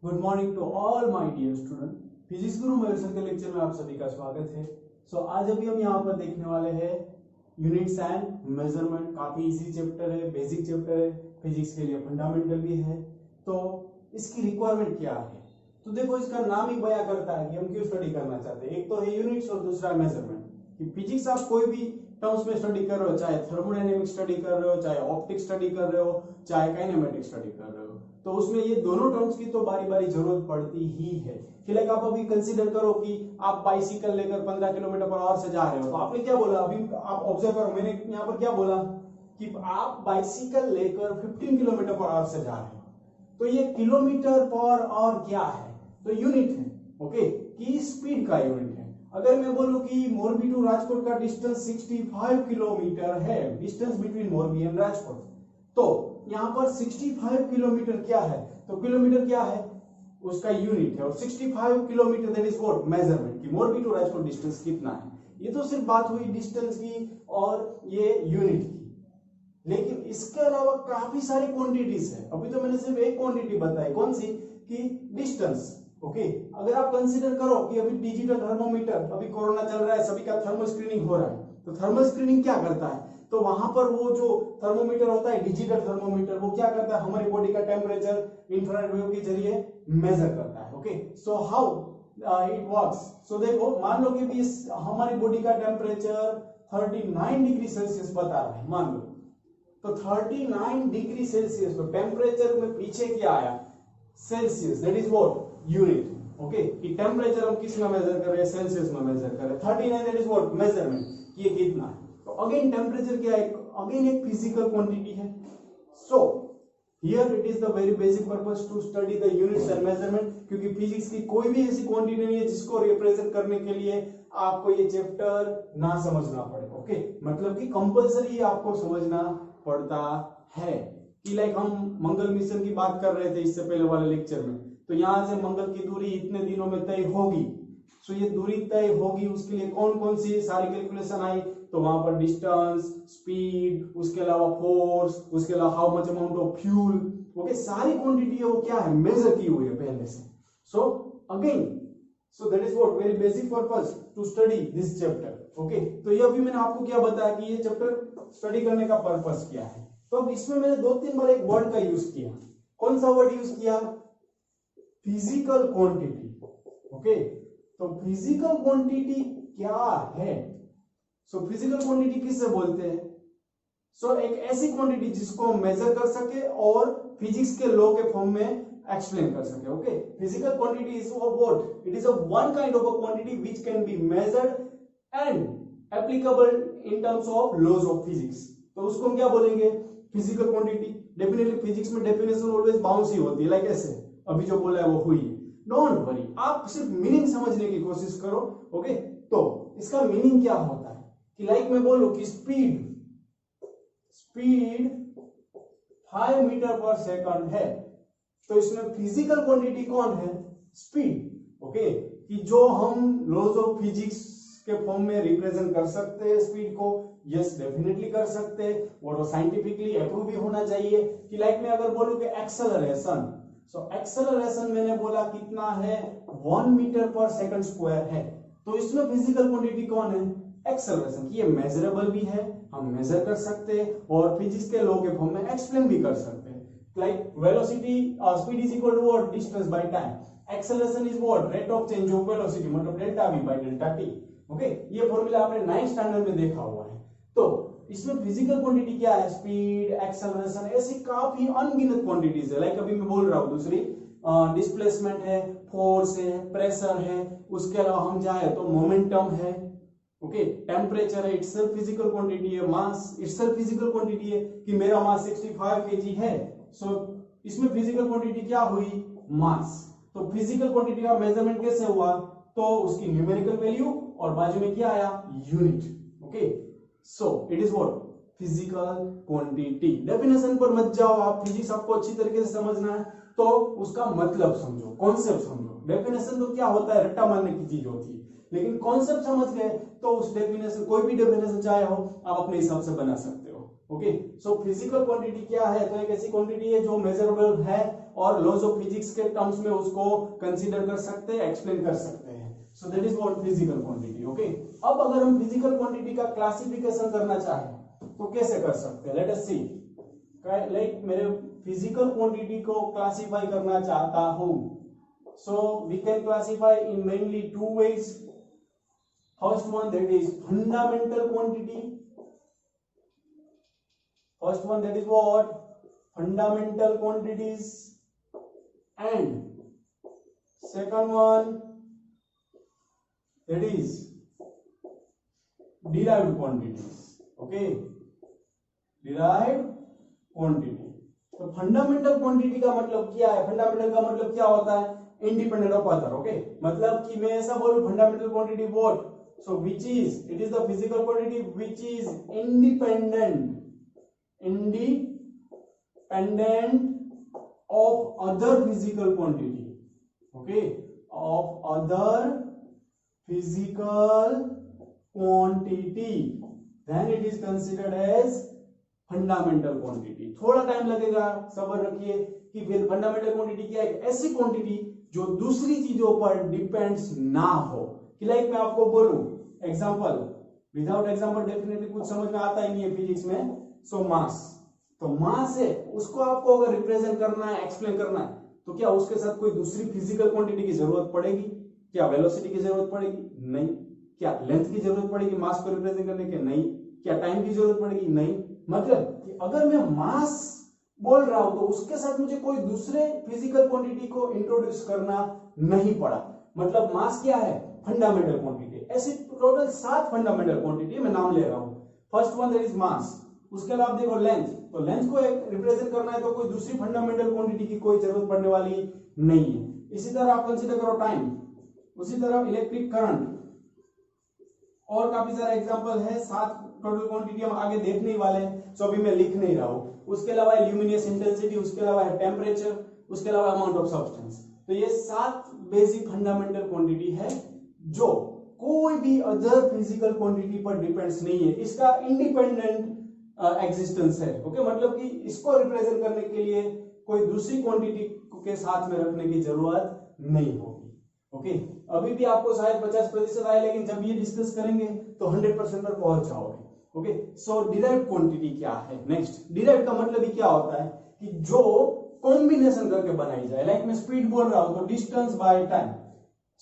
Good morning to all my dear student. Physics guru Mayur sir के lecture में आप सभी का स्वागत है। आज अभी हम यहाँ पर देखने वाले हैं यूनिट्स एंड मेजरमेंट। काफी इजी चैप्टर है, बेसिक चैप्टर है, फिजिक्स के लिए फंडामेंटल भी है। तो इसकी रिक्वायरमेंट क्या है? तो देखो, इसका नाम ही बयां करता है कि हम क्यों स्टडी करना चाहते हैं। एक तो है यूनिट्स और दूसरा मेजरमेंट। कि फिजिक्स आप कोई भी टर्म्स में स्टडी कर रहे हो, चाहे थर्मोडायनेमिक्स स्टडी कर रहे हो, चाहे ऑप्टिक्स स्टडी कर रहे हो, चाहे काइनेमेटिक्स स्टडी कर रहे हो, तो उसमें ये दोनों टर्म्स की तो बारी बारी जरूरत पड़ती ही है। कि लाइक आप अभी कंसीडर करो कि आप बाइसिकल लेकर 15 किलोमीटर पर आवर से जा रहे हो, तो आपने क्या बोला? अभी आप ऑब्जर्व करो, मैंने यहाँ पर क्या बोला कि आप बाइसिकल लेकर 15 किलोमीटर पर आवर से जा रहे हो। तो ये किलोमीटर पर आवर क्या है? तो यूनिट है, ओके, कि स्पीड का यूनिट है। अगर मैं बोलूं कि मोरबी टू राजकोट का डिस्टेंस 65 किलोमीटर है, distance between Morbi and Rajkot, तो यहाँ पर 65 किलोमीटर क्या है? तो किलोमीटर क्या है? उसका यूनिट है। और 65 kilometre that is what? Measurement. कि मोरबी टू राजकोट डिस्टेंस कितना है। ये तो सिर्फ बात हुई डिस्टेंस की और ये यूनिट की, लेकिन इसके अलावा काफी सारी क्वांटिटीज है। अभी तो मैंने सिर्फ एक क्वांटिटी बताई, कौन सी? कि डिस्टेंस। ओके, अगर आप कंसीडर करो कि अभी डिजिटल थर्मोमीटर, अभी कोरोना चल रहा है, सभी का थर्मल स्क्रीनिंग हो रहा है, तो थर्मल स्क्रीनिंग क्या करता है? तो वहां पर वो जो थर्मोमीटर होता है, डिजिटल थर्मोमीटर, वो क्या करता है? हमारी बॉडी का टेम्परेचर इंफ्रारेड वेव के जरिए मेजर करता है। Okay, so how it works? So देखो, मान लो कि हमारी बॉडी का टेम्परेचर 39 डिग्री सेल्सियस बता रहा है, मान लो। तो 39 डिग्री सेल्सियस, तो टेम्परेचर में पीछे क्या आया? Celsius, that is what? Unit. Okay, कि टेम्परेचर हम किस में मेजर कर रहे हैं? सेल्सियस में मेजर कर रहे हैं। 39 दैट इज व्हाट? मेजरमेंट। ये कितना है? तो अगेन टेम्परेचर क्या है? अगेन एक फिजिकल क्वांटिटी है। So here it is the very basic purpose to study the units and measurement, क्योंकि फिजिक्स की कोई भी ऐसी क्वांटिटी नहीं है जिसको रिप्रेजेंट करने के लिए आपको ये चैप्टर ना समझना पड़े। ओके, मतलब कि कंपलसरी आपको समझना पड़ता है। कि लाइक हम मंगल मिशन की बात कर रहे थे इससे पहले वाले लेक्चर में, तो यहां से मंगल की दूरी इतने दिनों में तय होगी। सो ये दूरी तय होगी, उसके लिए कौन कौन सी सारी कैलकुलेशन आई? तो वहां पर डिस्टेंस, स्पीड, उसके अलावा फोर्स, उसके अलावा how much amount of fuel, okay, सारी क्वांटिटी है वो क्या है? मेजर की हुई है पहले से। So again, so that is what very basic purpose to study this chapter. Okay, तो ये अभी मैंने आपको क्या बताया कि ये चैप्टर स्टडी करने का पर्पस क्या है। तो अब इसमें मैंने 2-3 बार एक वर्ड का यूज किया। कौन सा वर्ड यूज किया? Physical quantity. ओके, तो फिजिकल क्वांटिटी क्या है? सो फिजिकल क्वांटिटी किससे बोलते हैं? सो एक ऐसी क्वांटिटी जिसको हम मेजर कर सके और फिजिक्स के लॉ के फॉर्म में एक्सप्लेन कर सके। Okay, physical quantity is what? It is a one kind of a quantity which can be measured and applicable in terms of laws of physics. तो उसको हम क्या बोलेंगे? Physical quantity. डेफिनेटली फिजिक्स में definition always bounce ही होती है, like ऐसे अभी जो बोला है वो हुई है। डोंट वरी, आप सिर्फ मीनिंग समझने की कोशिश करो। ओके, तो इसका मीनिंग क्या होता है? कि लाइक मैं बोलूं कि स्पीड 5 मीटर पर सेकंड है, तो इसमें फिजिकल क्वांटिटी कौन है? स्पीड। ओके, कि जो हम लॉज ऑफ फिजिक्स के फॉर्म में रिप्रेजेंट कर सकते हैं स्पीड को। यस, डेफिनेटली कर सकते हैं, और वो साइंटिफिकली अप्रूव भी होना चाहिए। कि लाइक मैं अगर बोलूं कि एक्सेलरेशन, सो एक्सेलरेशन मैंने बोला कितना है? 1 मीटर पर सेकंड स्क्वायर है। तो इसमें फिजिकल क्वांटिटी कौन है? एक्सेलरेशन। ये मेजरेबल भी है, हम मेजर कर सकते हैं और फिजिक्स के लॉ के फॉर्म में एक्सप्लेन भी कर सकते हैं। Like velocity, speed is equal to what? Distance by time. Acceleration is what? Rate of change of velocity, मतलब delta v by delta t। Okay, ये फॉर्मूला आपने 9th स्टैंडर्ड में देखा हुआ है। तो इसमें फिजिकल क्वांटिटी क्या है? स्पीड, एक्सेलरेशन, ऐसी काफी अनगिनत क्वांटिटीज है। लाइक अभी मैं बोल रहा हूं दूसरी, डिस्प्लेसमेंट है, फोर्स है, प्रेशर है, उसके अलावा हम चाहे तो मोमेंटम है। ओके, टेम्परेचर है, इटसेल्फ फिजिकल क्वांटिटी है। मास इटसेल्फ फिजिकल क्वांटिटी है, कि मेरा मास 65 kg है। सो इसमें फिजिकल क्वांटिटी क्या हुई? मास। तो फिजिकल क्वांटिटी का मेजरमेंट कैसे हुआ? तो उसकी न्यूमेरिकल वैल्यू और बाजू में क्या आया? Unit. Okay, so it is what? Physical quantity. Definition पर मत जाओ आप, फिजिक्स आपको अच्छी तरीके से समझना है तो उसका मतलब समझो, कॉन्सेप्ट समझो। डेफिनेशन तो क्या होता है? रट्टा मारने की चीज होती है, लेकिन कॉन्सेप्ट समझ गए तो उस डेफिनेशन, कोई भी डेफिनेशन चाहे हो, आप अपने हिसाब से बना सकते हो। ओके, सो फिजिकल क्वांटिटी क्या है? तो एक ऐसी क्वांटिटी है जो मेजरेबल है और लॉज ऑफ फिजिक्स के टर्म्स में उसको कंसीडर कर सकते हैं, एक्सप्लेन कर सकते हैं। सो that is what physical quantity. Okay, अब अगर हम फिजिकल क्वांटिटी का क्लासिफिकेशन करना चाहें तो कैसे कर सकते हैं? Let us see. लाइक मेरे फिजिकल क्वांटिटी को क्लासिफाई करना चाहता हूं, so we can classify in mainly two ways. First one that is fundamental quantity. First one that is what? Fundamental quantities. And second one that is derived quantities. Okay, derived quantity. तो fundamental quantity का मतलब क्या है? Fundamental का मतलब क्या होता है? Independent of other. ओके, मतलब कि मैं ऐसा बोलूं fundamental quantity what? So which is, it is the physical quantity which is independent of other physical quantity. Okay, of other physical quantity, then it is considered as fundamental quantity. थोड़ा time लगेगा, सब्र रखिए कि फिर fundamental quantity क्या है? ऐसी quantity जो दूसरी चीजों पर डिपेंड्स ना हो। कि लाइक मैं आपको बोलूं एग्जांपल, विदाउट एग्जांपल डेफिनेटली कुछ समझ में आता ही नहीं है फिजिक्स में। सो मास, तो मास है, उसको आपको अगर रिप्रेजेंट करना है, एक्सप्लेन करना है, तो क्या उसके साथ कोई दूसरी फिजिकल क्वांटिटी की जरूरत पड़ेगी? क्या वेलोसिटी की जरूरत पड़ेगी? नहीं। क्या लेंथ की जरूरत पड़ेगी मास को रिप्रेजेंट करने के? नहीं। क्या टाइम की जरूरत पड़ेगी? नहीं। मतलब कि अगर मैं मास बोल रहा हूं तो उसके साथ मुझे कोई दूसरे फिजिकल क्वांटिटी को इंट्रोड्यूस करना नहीं पड़ा। मतलब मास क्या है? Fundamental quantity. ऐसी टोटल 7 फंडामेंटल क्वांटिटी मैं नाम ले रहा हूं। First one that is mass. उसके अलावा देखो लेंथ, तो लेंथ को रिप्रेजेंट करना है तो कोई दूसरी फंडामेंटल क्वांटिटी की कोई जरूरत पड़ने वाली नहीं है। इसी तरह आप कंसीडर करो टाइम, उसी तरह इलेक्ट्रिक करंट, और काफी सारे एग्जांपल है। 7 टोटल क्वांटिटी हम आगे देखने ही वाले हैं, सो अभी मैं लिख नहीं रहा हूं। उसके अलावा ल्यूमिनस इंटेंसिटी, उसके अलावा है टेम्परेचर, उसके अलावा अमाउंट ऑफ सब्सटेंस। तो ये 7 बेसिक फंडामेंटल क्वांटिटी है जो कोई भी अदर फिजिकल क्वांटिटी पर डिपेंड्स नहीं है। इसका इंडिपेंडेंट एग्जिस्टेंस है। ओके, मतलब कि इसको रिप्रेजेंट करने के लिए कोई दूसरी क्वांटिटी के साथ में रखने की जरूरत नहीं होगी। ओके, अभी भी आपको शायद 50% आए, लेकिन जब ये डिस्कस करेंगे तो 100% पर पहुंच जाओगे। ओके, सो डिराइव्ड क्वांटिटी क्या है? नेक्स्ट, डिराइव्ड का मतलब ही क्या होता है कि जो कॉम्बिनेशन करके बनाई जाए। लाइक मैं स्पीड बोल रहा हूं तो distance by time.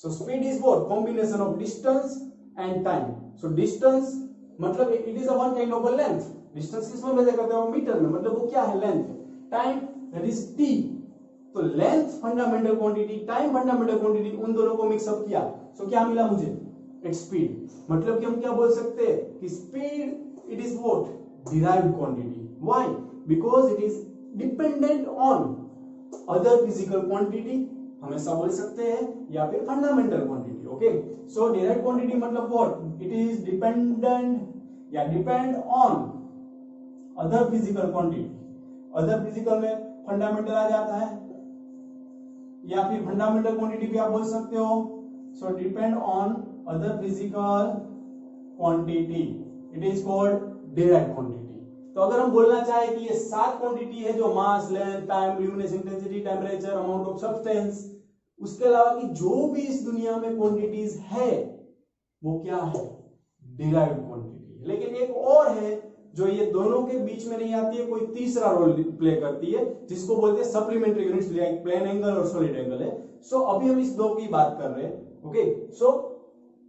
So speed is what? Combination of distance and time. So distance मतलब it is a one kind of a length. Distance किसमें मेजर करते हैं? मीटर में, मतलब वो क्या है? Length. Time that is T. तो length fundamental quantity, time fundamental quantity, उन दोनों को मिक्सअप किया, सो क्या मिला मुझे? It's speed. मतलब कि हम क्या बोल सकते हैं कि speed it is what? Derived quantity. Why? Because it is dependent on other physical quantity, हमेशा बोल सकते हैं, या फिर फंडामेंटल क्वांटिटी। ओके, सो डिराइव्ड क्वांटिटी मतलब व्हाट? इट इज डिपेंडेंट या depend on other physical quantity. Other physical में fundamental आ जाता है, या फिर फंडामेंटल क्वांटिटी भी आप बोल सकते हो। सो depend on other physical quantity, it is called derived quantity. तो अगर हम बोलना चाहे कि ये 7 क्वांटिटी है जो mass, length, time, luminous intensity, temperature, amount of substance, उसके अलावा कि जो भी इस दुनिया में क्वांटिटीज है वो क्या है? Derived quantity. लेकिन एक और है जो ये दोनों के बीच में नहीं आती है, कोई तीसरा रोल प्ले करती है, जिसको बोलते हैं supplementary units, like plane angle और सॉलिड एंगल है। सो अभी हम इस दो की बात कर रहे हैं। ओके, सो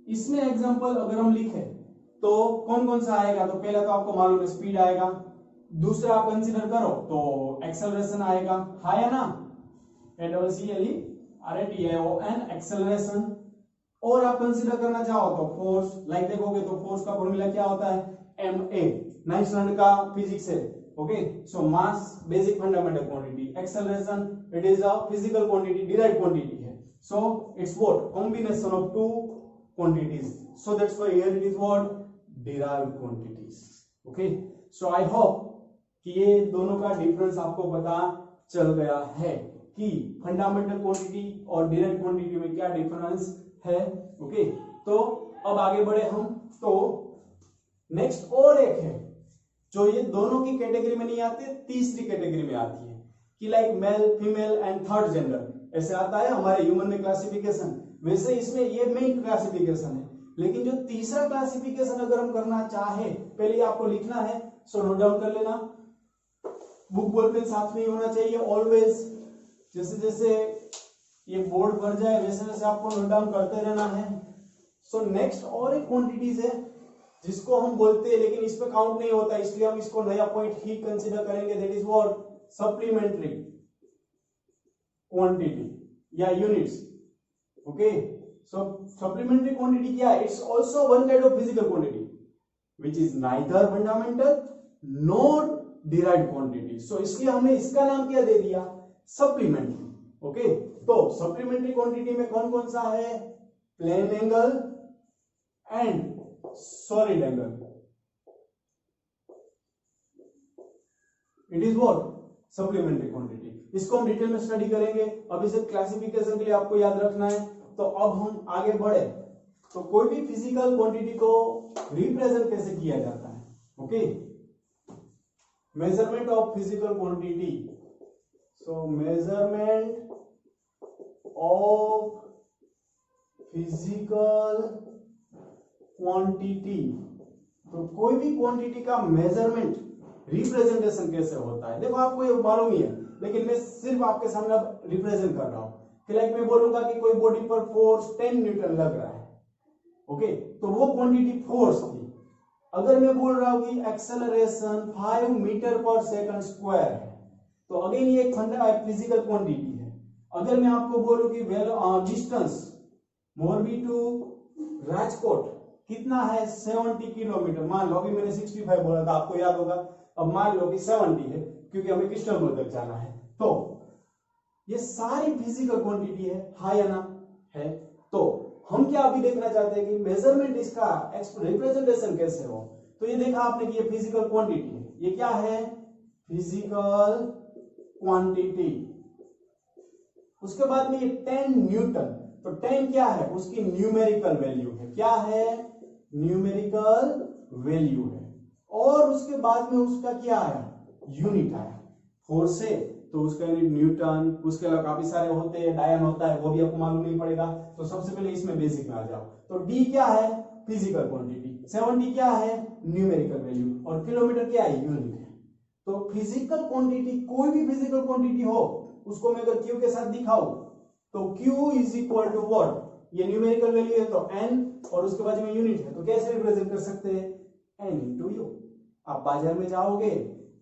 इसमें एग्जांपल अगर हम लिखें तो कौन कौन सा आएगा? तो पहला तो आपको मालूम है स्पीड आएगा, दूसरा आप कंसीडर करो तो एक्सेलरेशन आएगा, है ना? ACCLERATION, acceleration. और आप कंसीडर करना चाहो तो फोर्स, लाइक देखोगे तो फोर्स का फॉर्मूला क्या होता है? MA। 9th स्टैंडर्ड का फिजिक्स है। Okay, so mass basic fundamental quantity, acceleration it is a physical quantity, derived quantity है। So it's what? Combination of 2 quantities, so that's why here it is what? Derived quantities. Okay, so I hope कि ये दोनों का difference आपको पता चल गया है कि फंडामेंटल क्वांटिटी और डिराइव्ड क्वांटिटी में क्या डिफरेंस है। ओके, तो अब आगे बढ़े हम। तो नेक्स्ट और एक है जो ये दोनों की कैटेगरी में नहीं आती, तीसरी कैटेगरी में आती है कि like male, female and third gender ऐसे आता है हमारे ह्यूमन में क्लासिफिकेशन। वैसे इसमें ये मेन क्लासिफिकेशन है, लेकिन जो तीसरा क्लासिफिकेशन अगर हम करना चाहे, पहले आपको लिखना है, सो नोट डाउन कर लेना, बुक बॉल पेन साथ में ही होना चाहिए ऑलवेज। जैसे जैसे ये बोर्ड भर जाए वैसे वैसे आपको नोट डाउन करते रहना है। सो नेक्स्ट और एक क्वांटिटीज है जिसको हम बोलते हैं, लेकिन इस पे काउंट नहीं होता, इसलिए हम इसको नया पॉइंट ही कंसीडर करेंगे, that is what supplementary quantity या units. Okay, so supplementary quantity क्या है? It's also one kind of physical quantity which is neither fundamental not derived quantity. So इसलिए हमने इसका नाम क्या दे दिया? सप्लीमेंट्री। ओके, तो सप्लीमेंट्री क्वांटिटी में कौन कौन सा है? Plane angle and solid angle. It is what supplementary quantity. इसको हम डिटेल में स्टडी करेंगे। अब इसे क्लासिफिकेशन के लिए आपको याद रखना है। तो अब हम आगे बढ़े, तो कोई भी फिजिकल क्वांटिटी को रिप्रेजेंट कैसे किया जाता है? Okay, measurement of physical quantity. So measurement of physical quantity, तो कोई भी क्वांटिटी का मेजरमेंट रिप्रेजेंटेशन कैसे होता है? देखो आपको ये मालूम ही है, लेकिन मैं सिर्फ आपके सामने रिप्रेजेंट कर रहा हूं। लाइक मैं बोलूंगा कि कोई बॉडी पर फोर्स 10 न्यूटन लग रहा है, ओके, तो वो क्वांटिटी फोर्स थी। अगर मैं बोल रहा हूं कि एक्सेलरेशन 5 मीटर पर सेकंड स्क्वायर है, तो अगेन ये एक फिजिकल क्वांटिटी है। अगर मैं आपको बोलूं कि डिस्टेंस मोरबी टू राजकोट कितना है? 70 किलोमीटर। मान लो, अभी मैंने 65 बोला था, आपको याद होगा, अब मान लो कि 70 है क्योंकि हमें किस्टमपुर तक जाना है। तो ये सारी फिजिकल क्वांटिटी है, हाँ या ना? है। तो हम क्या अभी देखना चाहते हैं कि मेजरमेंट इसका रिप्रेजेंटेशन कैसे हो। तो ये देखा आपने कि ये फिजिकल क्वांटिटी है। ये क्या है? Physical quantity. उसके बाद में ये 10 न्यूटन, तो 10 क्या है? उसकी न्यूमेरिकल वैल्यू है। क्या है? न्यूमेरिकल वैल्यू है। और उसके बाद में उसका क्या आया? यूनिट आया। फोर्स से तो उसका यूनिट न्यूटन, उसके अलावा काफी सारे होते हैं, डायन होता है, वो भी आपको मालूम नहीं पड़ेगा। तो सबसे पहले इसमें बेसिक में आ जाओ। तो डी क्या है? Physical quantity. 70 क्या है? Numerical value. और किलोमीटर क्या है? यूनिट है। तो फिजिकल क्वांटिटी, कोई भी फिजिकल क्वांटिटी हो, उसको मैं अगर क्यू के साथ दिखाऊं तो Q is equal to what? ये न्यूमेरिकल वैल्यू है तो n, और उसके बाद में यूनिट है, तो कैसे रिप्रेजेंट कर सकते हैं? n into you. आप बाजार में जाओगे,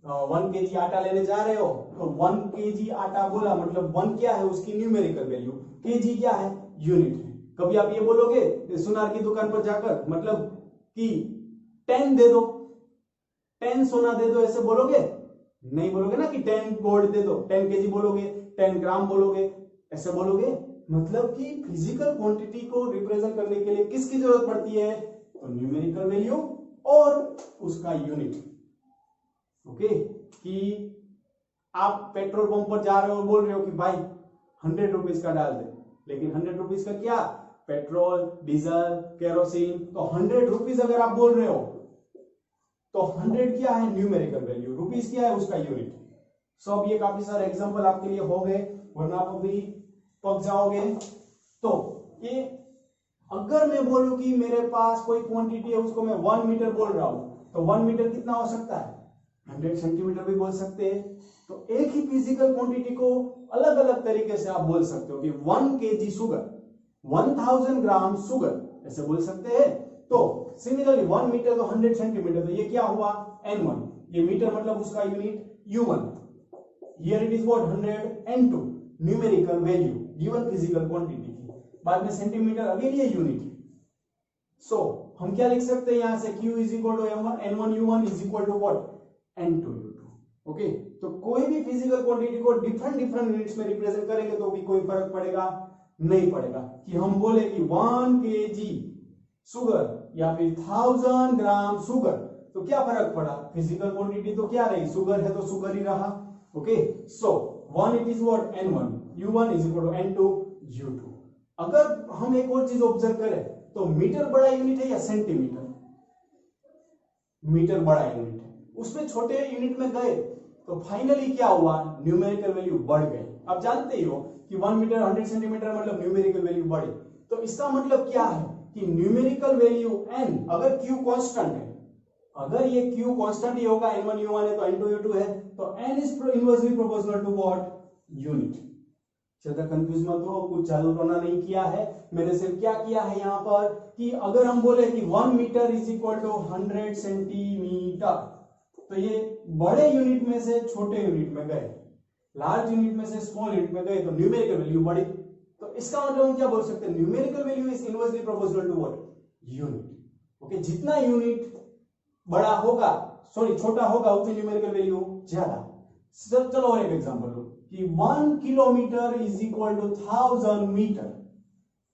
1 kg आटा लेने जा रहे हो, तो 1 kg आटा बोला मतलब 1 क्या है? उसकी न्यूमेरिकल वैल्यू। kg क्या है? यूनिट है। कभी आप ये बोलोगे सुनार की दुकान पर जाकर, मतलब कि 10 दे दो, 10 सोना दे दो, ऐसे बोलोगे? नहीं बोलोगे ना कि 10 गोल्ड दे दो। 10 kg बोलोगे, 10 ग्राम बोलोगे, ऐसे बोलोगे। मतलब कि फिजिकल क्वांटिटी को रिप्रेजेंट करने के लिए किसकी जरूरत पड़ती है? तो न्यूमेरिकल वैल्यू और उसका यूनिट। ओके, कि आप पेट्रोल पंप पर जा रहे हो और बोल रहे हो कि भाई 100 रुपीज का डाल दे, लेकिन 100 रुपीज का क्या? Petrol, diesel, kerosene. तो 100 रुपीज अगर आप बोल रहे हो तो 100 क्या है? Numerical value. रुपीज क्या है? उसका यूनिट। सो अब ये काफी सारे एग्जांपल आपके लिए हो गए, वरना आप अभी पक जाओगे। तो ये अगर मैं बोलूं कि मेरे पास कोई क्वांटिटी है, उसको मैं 1 मीटर बोल रहा हूं, तो 1 मीटर कितना हो सकता है? 100 सेंटीमीटर भी बोल सकते हैं। तो एक ही फिजिकल क्वांटिटी को अलग अलग तरीके से आप बोल सकते हो कि 1 kg शुगर, 1000 ग्राम शुगर, ऐसे बोल सकते हैं। तो सिमिलरली 1 मीटर तो 100 सेंटीमीटर, तो ये क्या हुआ? n1। ये मीटर मतलब उसका unit u1। Here it is what? 100 n2 numerical value given physical quantity की। बाद में सेंटीमीटर, अगेन ये यूनिट है। सो हम क्या लिख सकते हैं यहां से? Q is equal to n1 u1 is equal to what? n2 u2। Okay, तो कोई भी फिजिकल क्वांटिटी को डिफरेंट डिफरेंट यूनिट्स में रिप्रेजेंट करेंगे तो भी कोई फर्क पड़ेगा नहीं पड़ेगा। कि हम बोले कि 1 kg शुगर या फिर 1000 ग्राम शुगर, तो क्या फर्क पड़ा? फिजिकल क्वांटिटी तो क्या रही? शुगर है तो शुगर ही रहा। Okay, so 1 it is what? n1 u1 is equal to n2 u2। अगर हम एक और चीज ऑब्जर्व करें तो मीटर बड़ा यूनिट है या सेंटीमीटर? मीटर बड़ा यूनिट है। उसमें छोटे यूनिट में गए तो फाइनली क्या हुआ, न्यूमेरिकल वैल्यू बढ़ गए। अब जानते ही हो कि 1 मीटर 100 सेंटीमीटर मतलब न्यूमेरिकल वैल्यू बढ़े। तो इसका मतलब क्या है कि न्यूमेरिकल वैल्यू n, अगर q कांस्टेंट है, अगर ये q कांस्टेंट ही होगा, n1 u1 है तो n2 u2 है, तो n is inversely proportional to what, unit. ज्यादा कंफ्यूज मत हो, कुछ जादू टोना नहीं किया है मैंने, सिर्फ क्या किया है यहाँ पर कि अगर हम बोले कि 1 metre is equal to 100 centimetre, तो ये बड़े यूनिट में से छोटे यूनिट में गए, लार्ज यूनिट में से स्मॉल यूनिट में गए तो न्यूमेरिकल वैल्यू बढ़ी। तो इसका मतलब हम क्या बोल सकते हैं, numerical value is inversely proportional to what, unit. Okay, जितना यूनिट बड़ा होगा, सॉरी छोटा होगा, उतनी न्यूमेरिकल वैल्यू ज्यादा। चलो और एक एग्जांपल लो कि 1 kilometre is equal to 1000 metre,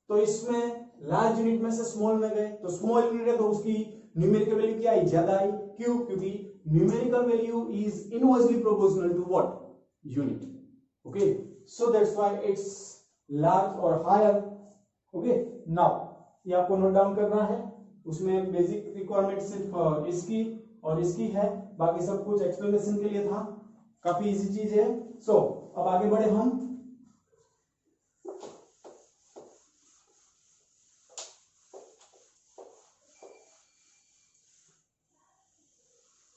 तो इसमें लार्ज यूनिट में से स्मॉल में गए, तो स्मॉल यूनिट है तो उसकी न्यूमेरिकल वैल्यू क्या आई, ज्यादा आई। क्यों? क्योंकि numerical value is inversely proportional to what, unit. Okay, so that's why it's large और हायर। ओके, नाउ ये आपको नोट डाउन करना है, उसमें बेसिक रिक्वायरमेंट सिर्फ इसकी और इसकी है, बाकी सब कुछ एक्सप्लेनेशन के लिए था, काफी इजी चीज है। सो अब आगे बढ़े हम।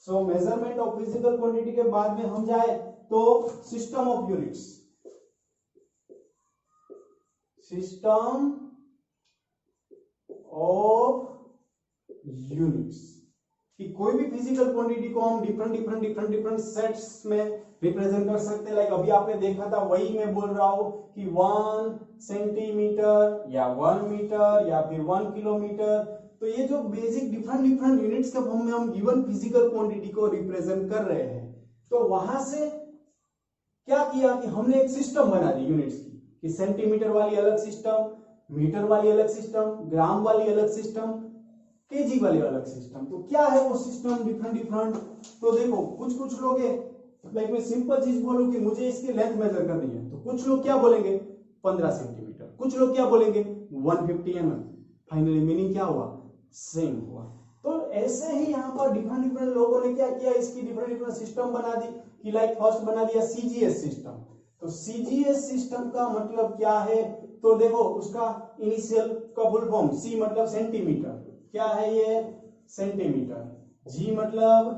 सो मेजरमेंट ऑफ फिजिकल क्वांटिटी के बाद में हम जाए तो system of units, system of units, कि कोई भी फिजिकल क्वांटिटी को हम डिफरेंट सेट्स में रिप्रेजेंट कर सकते हैं। लाइक अभी आपने देखा था, वही मैं बोल रहा हूं कि 1 सेंटीमीटर या 1 मीटर या फिर 1 किलोमीटर, तो ये जो बेसिक डिफरेंट यूनिट्स के फॉर्म में हम गिवन फिजिकल क्वांटिटी को रिप्रेजेंट कर रहे हैं, तो वहां से क्या किया कि हमने एक सिस्टम बना दी यूनिट्स की, कि सेंटीमीटर वाली अलग सिस्टम, मीटर वाली अलग सिस्टम, ग्राम वाली अलग सिस्टम, केजी वाली अलग सिस्टम। तो क्या है वो सिस्टम डिफरेंट। तो देखो कुछ लोग लाइक मैं सिंपल चीज बोलूं कि मुझे इसकी लेंथ मेजर करनी है, तो कुछ लोग क्या बोलेंगे 15 सेंटीमीटर, कुछ लोग क्या बोलेंगे 150 mm। फाइनली मीनिंग क्या हुआ, सेम हुआ। तो ऐसे ही यहाँ पर डिफरेंट लोगों ने क्या किया, इसकी डिफरेंट सिस्टम बना दी, कि लाइक फर्स्ट बना दिया सीजीएस सिस्टम। तो सीजीएस सिस्टम का मतलब क्या है, तो देखो उसका इनिशियल का फुल फॉर्म, सी मतलब सेंटीमीटर, क्या है ये सेंटीमीटर, जी मतलब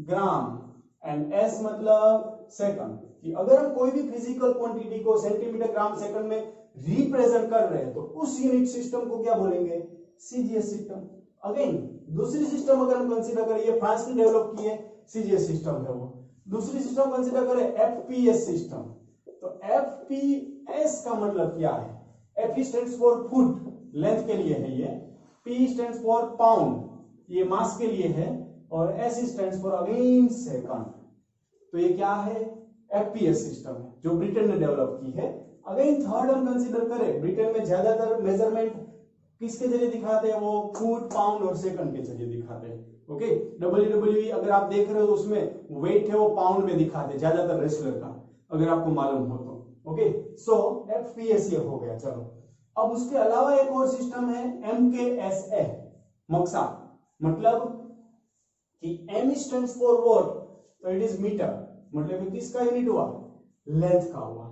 ग्राम एंड एस मतलब सेकंड। कि अगर हम कोई भी फिजिकल क्वांटिटी को सेंटीमीटर ग्राम सेकंड में रिप्रेजेंट कर रहे हैं तो उस यूनिट सिस्टम को क्या बोलेंगे, सीजीएस सिस्टम। अगेन दूसरी सिस्टम अगर हम कंसीडर करें, ये फ्रांस ने डेवलप की है सीजीएस सिस्टम है वो, दूसरी सिस्टम कंसीडर करें एफपीएस सिस्टम। तो एफपीएस का मतलब क्या है, F stands for foot, length के लिए है ये, P स्टैंड्स फॉर पाउंड, ये मास के लिए है, और S stands for again second. तो ये क्या है, एफपीएस सिस्टम है जो ब्रिटेन ने डेवलप की है। अगेन थर्ड हम कंसीडर करें, ब्रिटेन में ज्यादातर मेजरमेंट किसके जरिए दिखाते हैं, वो फुट, पाउंड और सेकंड के जरिए दिखाते हैं। ओके, WWE अगर आप देख रहे हो तो उसमें वेट है वो पाउंड में दिखाते हैं ज्यादातर रेसलर का, अगर आपको मालूम हो तो। ओके, सो एफपीएस ये हो गया। चलो अब उसके अलावा एक और सिस्टम है MKSA, मक्सा, मतलब कि M स्टैंड्स फॉर व्हाट, तो इट इज मीटर, मतलब किसका यूनिट हुआ, लेंथ का हुआ।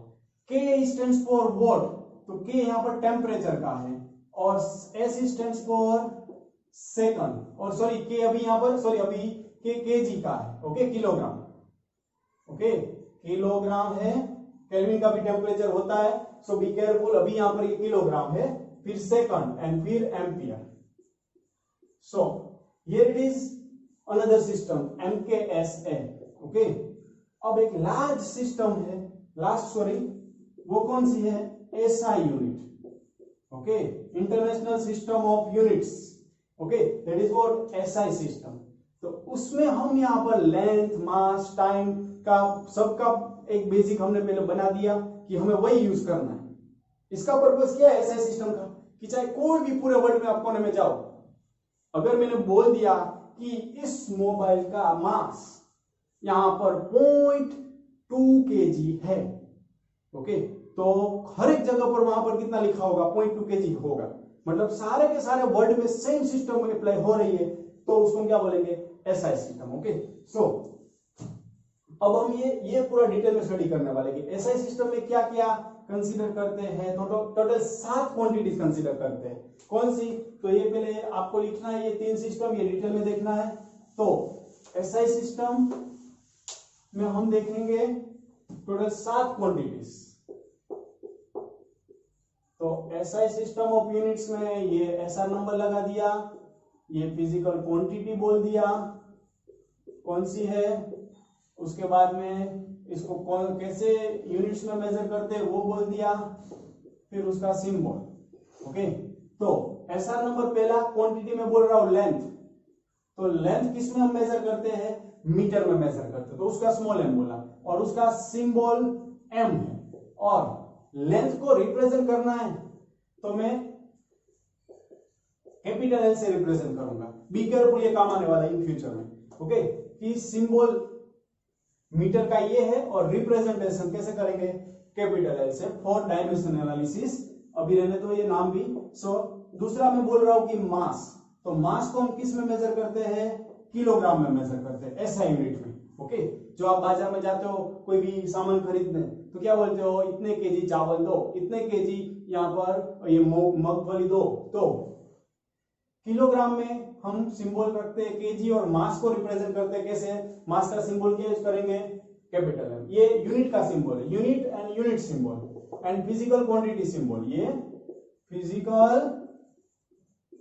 K स्टैंड्स फॉर व्हाट, तो K यहां पर टेम्परेचर का है, और S स्टैंड्स फॉर सेकंड, और सॉरी K अभी यहां पर, सॉरी अभी K केजी का है। ओके, किलोग्राम, ओके किलोग्राम है, केल्विन का भी टेम्परेचर होता है, सो बी केयरफुल। अभी यहां पर ये किलोग्राम है, फिर सेकंड एंड फिर ampere. So here it is another system MKSA। Okay, अब एक लार्ज सिस्टम है, लास्ट सॉरी वो कौन सी है, SI unit. Okay, international system of units. Okay, that is what SI system. तो उसमें हम यहाँ पर लेंथ, मास, टाइम का सबका एक बेसिक हमने पहले बना दिया कि हमें वही यूज करना है। इसका पर्पस क्या है SI सिस्टम का, कि चाहे कोई भी पूरे वर्ल्ड में आप कोने में जाओ, अगर मैंने बोल दिया कि इस मोबाइल का मास यहां पर 0.2 kg है, ओके, तो हर एक जगह पर वहां पर कितना लिखा होगा, 0.2 kg होगा, मतलब सारे के सारे वर्ल्ड में सेम सिस्टम अप्लाई हो रही है, तो उसको क्या बोलेंगे, SI सिस्टम। ओके, सो अब हम ये पूरा डिटेल में स्टडी करने वाले कि एसआई सिस्टम में क्या क्या कंसीडर करते हैं। टोटल 7 क्वांटिटीज कंसीडर करते हैं। कौन सी? तो ये पहले आपको लिखना है, ये 3 सिस्टम, ये डिटेल में देखना है। तो एसआई सिस्टम में हम देखेंगे टोटल 7 क्वांटिटीज। तो एसआई सिस्टम ऑफ यूनिट्स में ये एसआर नंबर लगा दिया, ये फिजिकल क्वांटिटी बोल दिया कौन सी है, उसके बाद में इसको कौन कैसे यूनिट्स में मेजर करते हैं वो बोल दिया, फिर उसका सिंबल। ओके, तो एसआर नंबर पहला क्वांटिटी में बोल रहा हूं लेंथ। तो लेंथ किस में हम मेजर करते हैं? मीटर में मेजर करते हैं, तो उसका स्मॉल एम बोला, और उसका सिंबल एम है। और लेंथ को रिप्रेजेंट करना है तो मैं कैपिटल एल से रिप्रेजेंट करूंगा। बी केयरफुल, ये काम आने वाला है इन फ्यूचर में। ओके, कि सिंबल मीटर का ये है और रिप्रेजेंटेशन कैसे करेंगे? कैपिटल एल से, फॉर डायमेंशन एनालिसिस। अभी रहने तो ये नाम भी। दूसरा मैं बोल रहा हूं कि मास। तो मास को हम किस में मेजर करते हैं? किलोग्राम में मेजर करते हैं, एसआई यूनिट में। ओके, जो आप बाजार में जाते हो कोई भी सामान खरीदने, तो क्या बोलते हो? इतने केजी चावल दो, इतने केजी यहाँ पर ये मूंगफली दो। तो किलोग्राम में हम सिंबल रखते हैं केजी, और मास को रिप्रेजेंट करते हैं कैसे? मास का सिंबल क्या यूज करेंगे? Capital M. ये यूनिट का सिंबल है, unit and unit symbol. And physical quantity symbol, ये physical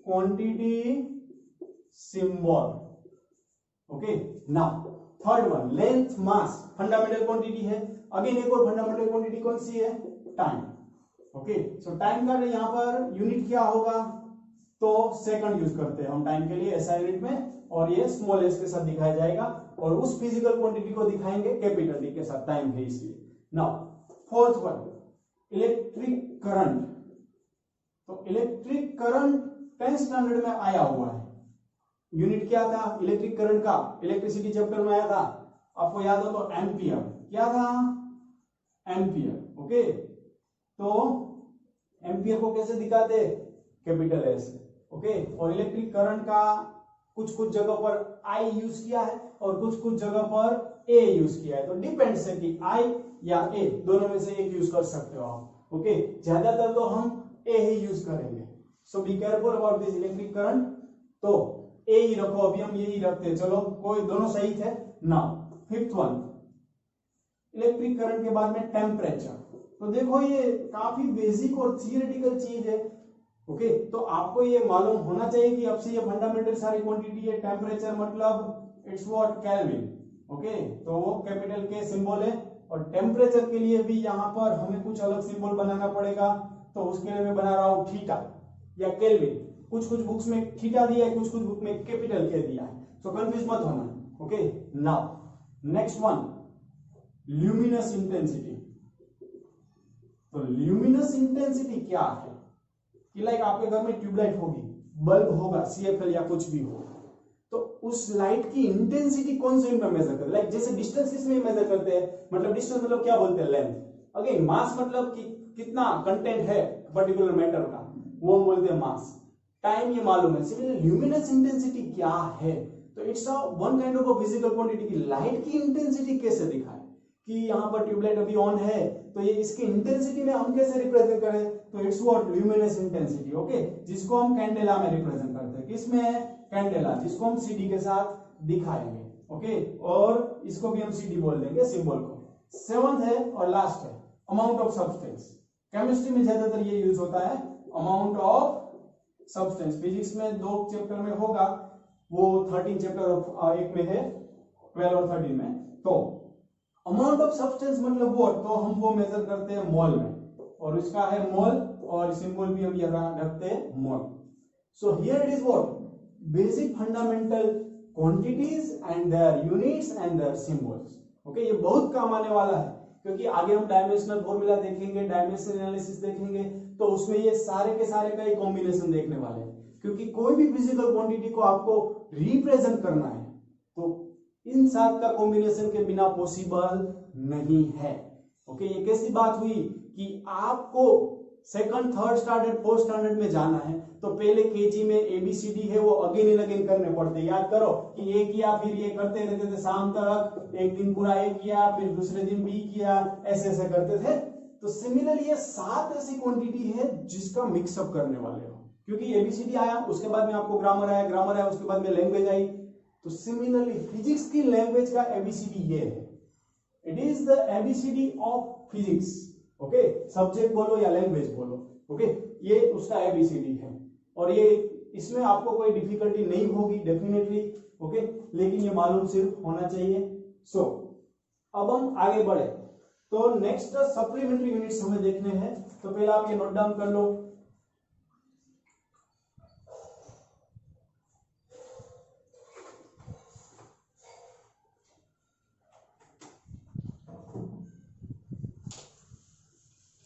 quantity symbol. Okay, now third one, length mass fundamental quantity है। अगेन एक और फंडामेंटल क्वांटिटी कौन सी है? टाइम। ओके, सो टाइम का यहाँ पर यूनिट क्या होगा? तो सेकंड यूज करते हैं हम टाइम के लिए एसआई यूनिट में, और ये स्मॉल एस के साथ दिखाया जाएगा, और उस फिजिकल क्वांटिटी को दिखाएंगे कैपिटल डी के साथ, टाइम है इसलिए। Now fourth one, electric current. तो इलेक्ट्रिक करंट 10th स्टैंडर्ड में आया हुआ है। यूनिट क्या था इलेक्ट्रिक करंट का? इलेक्ट्रिसिटी चैप्टर में आया था, आपको याद हो तो एम्पियर। क्या था? एम्पियर। ओके, तो एम्पियर को कैसे दिखाते? Capital S. ओके, और इलेक्ट्रिक करंट का कुछ कुछ जगह पर आई यूज किया है और कुछ कुछ जगह पर ए यूज किया है। तो डिपेंड्स है कि आई या ए, दोनों में से एक यूज कर सकते हो आप। ओके, ज्यादातर तो हम ए ही यूज करेंगे। So be careful about this electric current. तो ए ही रखो, अभी हम यही रखते हैं। चलो, कोई दोनों सही थे। Now fifth one, electric current के बाद में टेम्परेचर। तो देखो ये काफी बेसिक और थियोरेटिकल चीज है। ओके, तो आपको ये मालूम होना चाहिए कि अब से ये फंडामेंटल सारी क्वांटिटी है। टेम्परेचर मतलब इट्स व्हाट? केल्विन। ओके, तो वो कैपिटल के सिंबल है, और टेम्परेचर के लिए भी यहाँ पर हमें कुछ अलग सिंबल बनाना पड़ेगा। तो उसके लिए मैं बना रहा हूं थीटा या केल्विन। कुछ कुछ बुक्स में थीटा दिया है, कुछ कुछ बुक में कैपिटल के दिया है, तो कंफ्यूज मत होना। Okay, now next one, luminous intensity. तो ल्यूमिनस इंटेंसिटी क्या है? कि लाइक आपके घर में ट्यूबलाइट होगी, बल्ब होगा, सीएफएल या कुछ भी हो, तो उस लाइट की इंटेंसिटी कौन से यूनिट में मेजर करते हैं? लाइक जैसे डिस्टेंस किसमें मेजर करते हैं? मतलब डिस्टेंस मतलब क्या बोलते हैं? लेंथ। अगेन मास मतलब कि कितना कंटेंट है पर्टिकुलर मैटर का, वो हम बोलते हैं मास। टाइम ये मालूम है। सिमिलरली ल्यूमिनस इंटेंसिटी क्या है? तो it's a one kind of a physical quantity. की लाइट की इंटेंसिटी कैसे दिखाए? कि यहाँ पर ट्यूबलाइट अभी ऑन है, तो ये इसकी इंटेंसिटी में हम कैसे रिप्रेजेंट करें? तो it's what? Luminous intensity. Okay, जिसको हम कैंडेला में रिप्रेजेंट करते हैं। किसमें? कैंडेला, जिसको हम सीडी के साथ दिखाएंगे। ओके, और इसको भी हम सीडी बोल देंगे सिंबल को। सेवंथ है और लास्ट है, अमाउंट ऑफ सब्सटेंस। केमिस्ट्री में ज्यादातर ये यूज होता है, अमाउंट ऑफ सब्सटेंस। फिजिक्स में 2 चैप्टर में होगा, वो 13 चैप्टर एक में है, 12 और 13 में। तो अमाउंट ऑफ सब्सटेंस मतलब वो, तो हम वो मेजर करते हैं मोल में, और इसका है मोल, और सिंबल भी हम यहाँ रखते हैं mole. So here it is what? Basic fundamental quantities and their units and their symbols. Okay, ये बहुत काम आने वाला है, क्योंकि आगे हम डायमेंशनल फॉर्मूला देखेंगे, डायमेंशनल एनालिसिस देखेंगे, तो उसमें ये सारे के सारे का एक कॉम्बिनेशन देखने वाले हैं। क्योंकि कोई भी फिजिकल क्वांटिटी को आपको रिप्रेजेंट करना है, तो इन 7 का कॉम्बिनेशन के बिना पॉसिबल नहीं है। ओके, ये कैसी बात हुई कि आपको second, third standard, fourth standard में जाना है तो पहले केजी में एबीसीडी है वो अगेन एंड अगेन करने पड़ते। याद करो कि ए किया, फिर ये करते रहते थे शाम तक, एक दिन पूरा ए किया, फिर दूसरे दिन बी किया, ऐसे ऐसे करते थे। तो सिमिलरली ये 7 ऐसी क्वांटिटी है जिसका मिक्सअप करने वाले हो, क्योंकि एबीसीडी आया, उसके बाद में आपको ग्रामर आया, ग्रामर आया, उसके बाद में लैंग्वेज आई। तो सिमिलरली फिजिक्स की लैंग्वेज का एबीसीडी ये है, it is the ABCD of physics. Okay, subject बोलो या लैंग्वेज बोलो, ओके, ये उसका एबीसीडी है। और ये इसमें आपको कोई डिफिकल्टी नहीं होगी डेफिनेटली, ओके, लेकिन ये मालूम सिर्फ होना चाहिए। सो अब हम आगे बढ़े तो नेक्स्ट सप्लीमेंट्री यूनिट्स हमें देखने हैं। तो पहले आप ये नोट डाउन कर लो।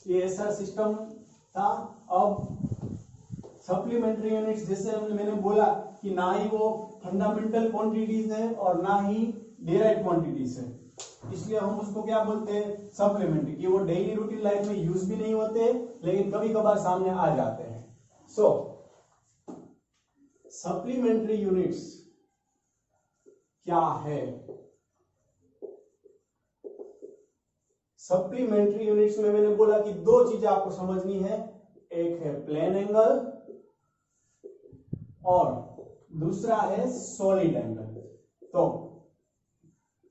ये ऐसा सिस्टम था। अब सप्लीमेंट्री यूनिट्स, जैसे मैंने बोला कि ना ही वो फंडामेंटल क्वांटिटीज है और ना ही डेराइव्ड क्वांटिटीज है, इसलिए हम उसको क्या बोलते हैं, सप्लीमेंट्री, कि वो डेली रूटीन लाइफ में यूज भी नहीं होते लेकिन कभी कभार सामने आ जाते हैं। सो सप्लीमेंट्री यूनिट्स क्या है? सप्लीमेंट्री यूनिट्स में मैंने बोला कि 2 चीजें आपको समझनी है, एक है प्लेन एंगल और दूसरा है सॉलिड एंगल। तो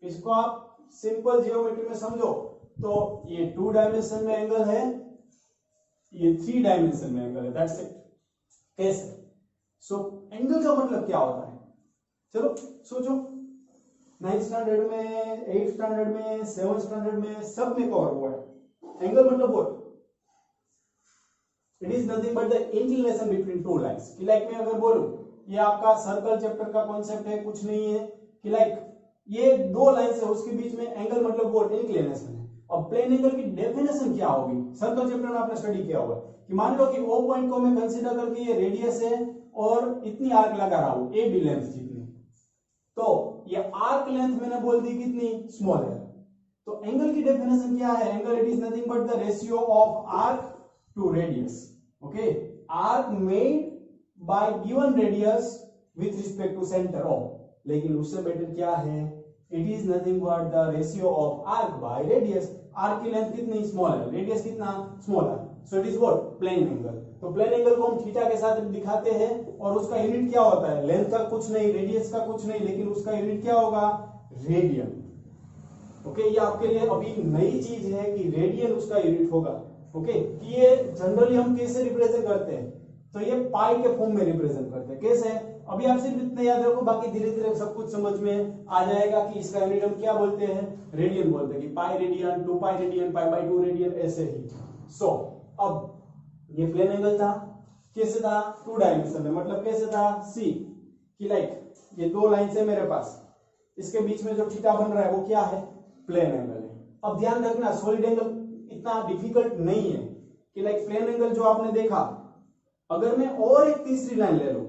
इसको आप सिंपल जियोमेट्री में समझो तो ये 2 डायमेंशन में एंगल है, ये 3 डायमेंशन में एंगल है, दैट्स इट। कैसे? सो एंगल का मतलब क्या होता है, चलो सोचो। 9th स्टैंडर्ड में, 8th स्टैंडर्ड में, 7th स्टैंडर्ड में सब में कवर हुआ है। एंगल मतलब what? It is nothing but the inclination between 2 lines. कि लाइक मैं अगर बोलूं ये आपका सर्कल चैप्टर का कॉन्सेप्ट है, कुछ नहीं है, कि लाइक ये 2 लाइंस है, उसके बीच में एंगल मतलब व्हाट? इंक्लिनेशन है। अब प्लेन एंगल की डेफिनेशन क्या होगी? सर्कल चैप्टर में आपने स्टडी किया होगा कि मान लो कि O पॉइंट को मैं कंसीडर करके ये रेडियस है और इतनी आर्क लगा रहा हूं, ए बी लेंथ जितनी, तो ये आर्क लेंथ मैंने बोल दी कितनी? स्मॉल है। तो एंगल की डेफिनेशन क्या है? Angle it is nothing but the ratio of arc to radius. Okay, arc made by given radius with respect to centre of. लेकिन उससे बेटर क्या है? It is nothing but the ratio of arc by radius. Arc की length कितनी? Small है, radius कितना? Small है। So it is what? Plane angle. तो प्लेन एंगल को हम थीटा के साथ दिखाते हैं और उसका यूनिट क्या होता है? लेंथ का कुछ नहीं, रेडियस का कुछ नहीं, लेकिन उसका यूनिट क्या होगा? रेडियन। ओके, ये आपके लिए अभी नई चीज है कि रेडियन उसका यूनिट होगा। ओके, ये जनरली हम कैसे रिप्रेजेंट करते हैं? तो ये पाई के फॉर्म में रिप्रेजेंट करते हैं। कैसे? अभी आप सिर्फ इतना याद रखो, बाकी धीरे धीरे सब कुछ समझ में आ जाएगा कि इसका यूनिट हम क्या बोलते हैं? रेडियन बोलते हैं, कि pi radian, 2 pi radian, pi by 2 radian, ऐसे ही। सो अब ये प्लेन एंगल था, कैसे था? 2 डायमेंशन में, मतलब कैसे था? सी कि लाइक ये 2 लाइन है मेरे पास, इसके बीच में जो थीटा बन रहा है वो क्या है? प्लेन एंगल है। अब ध्यान रखना, सॉलिड एंगल इतना डिफिकल्ट नहीं है कि लाइक प्लेन एंगल जो आपने देखा, अगर मैं और एक तीसरी लाइन ले लूं,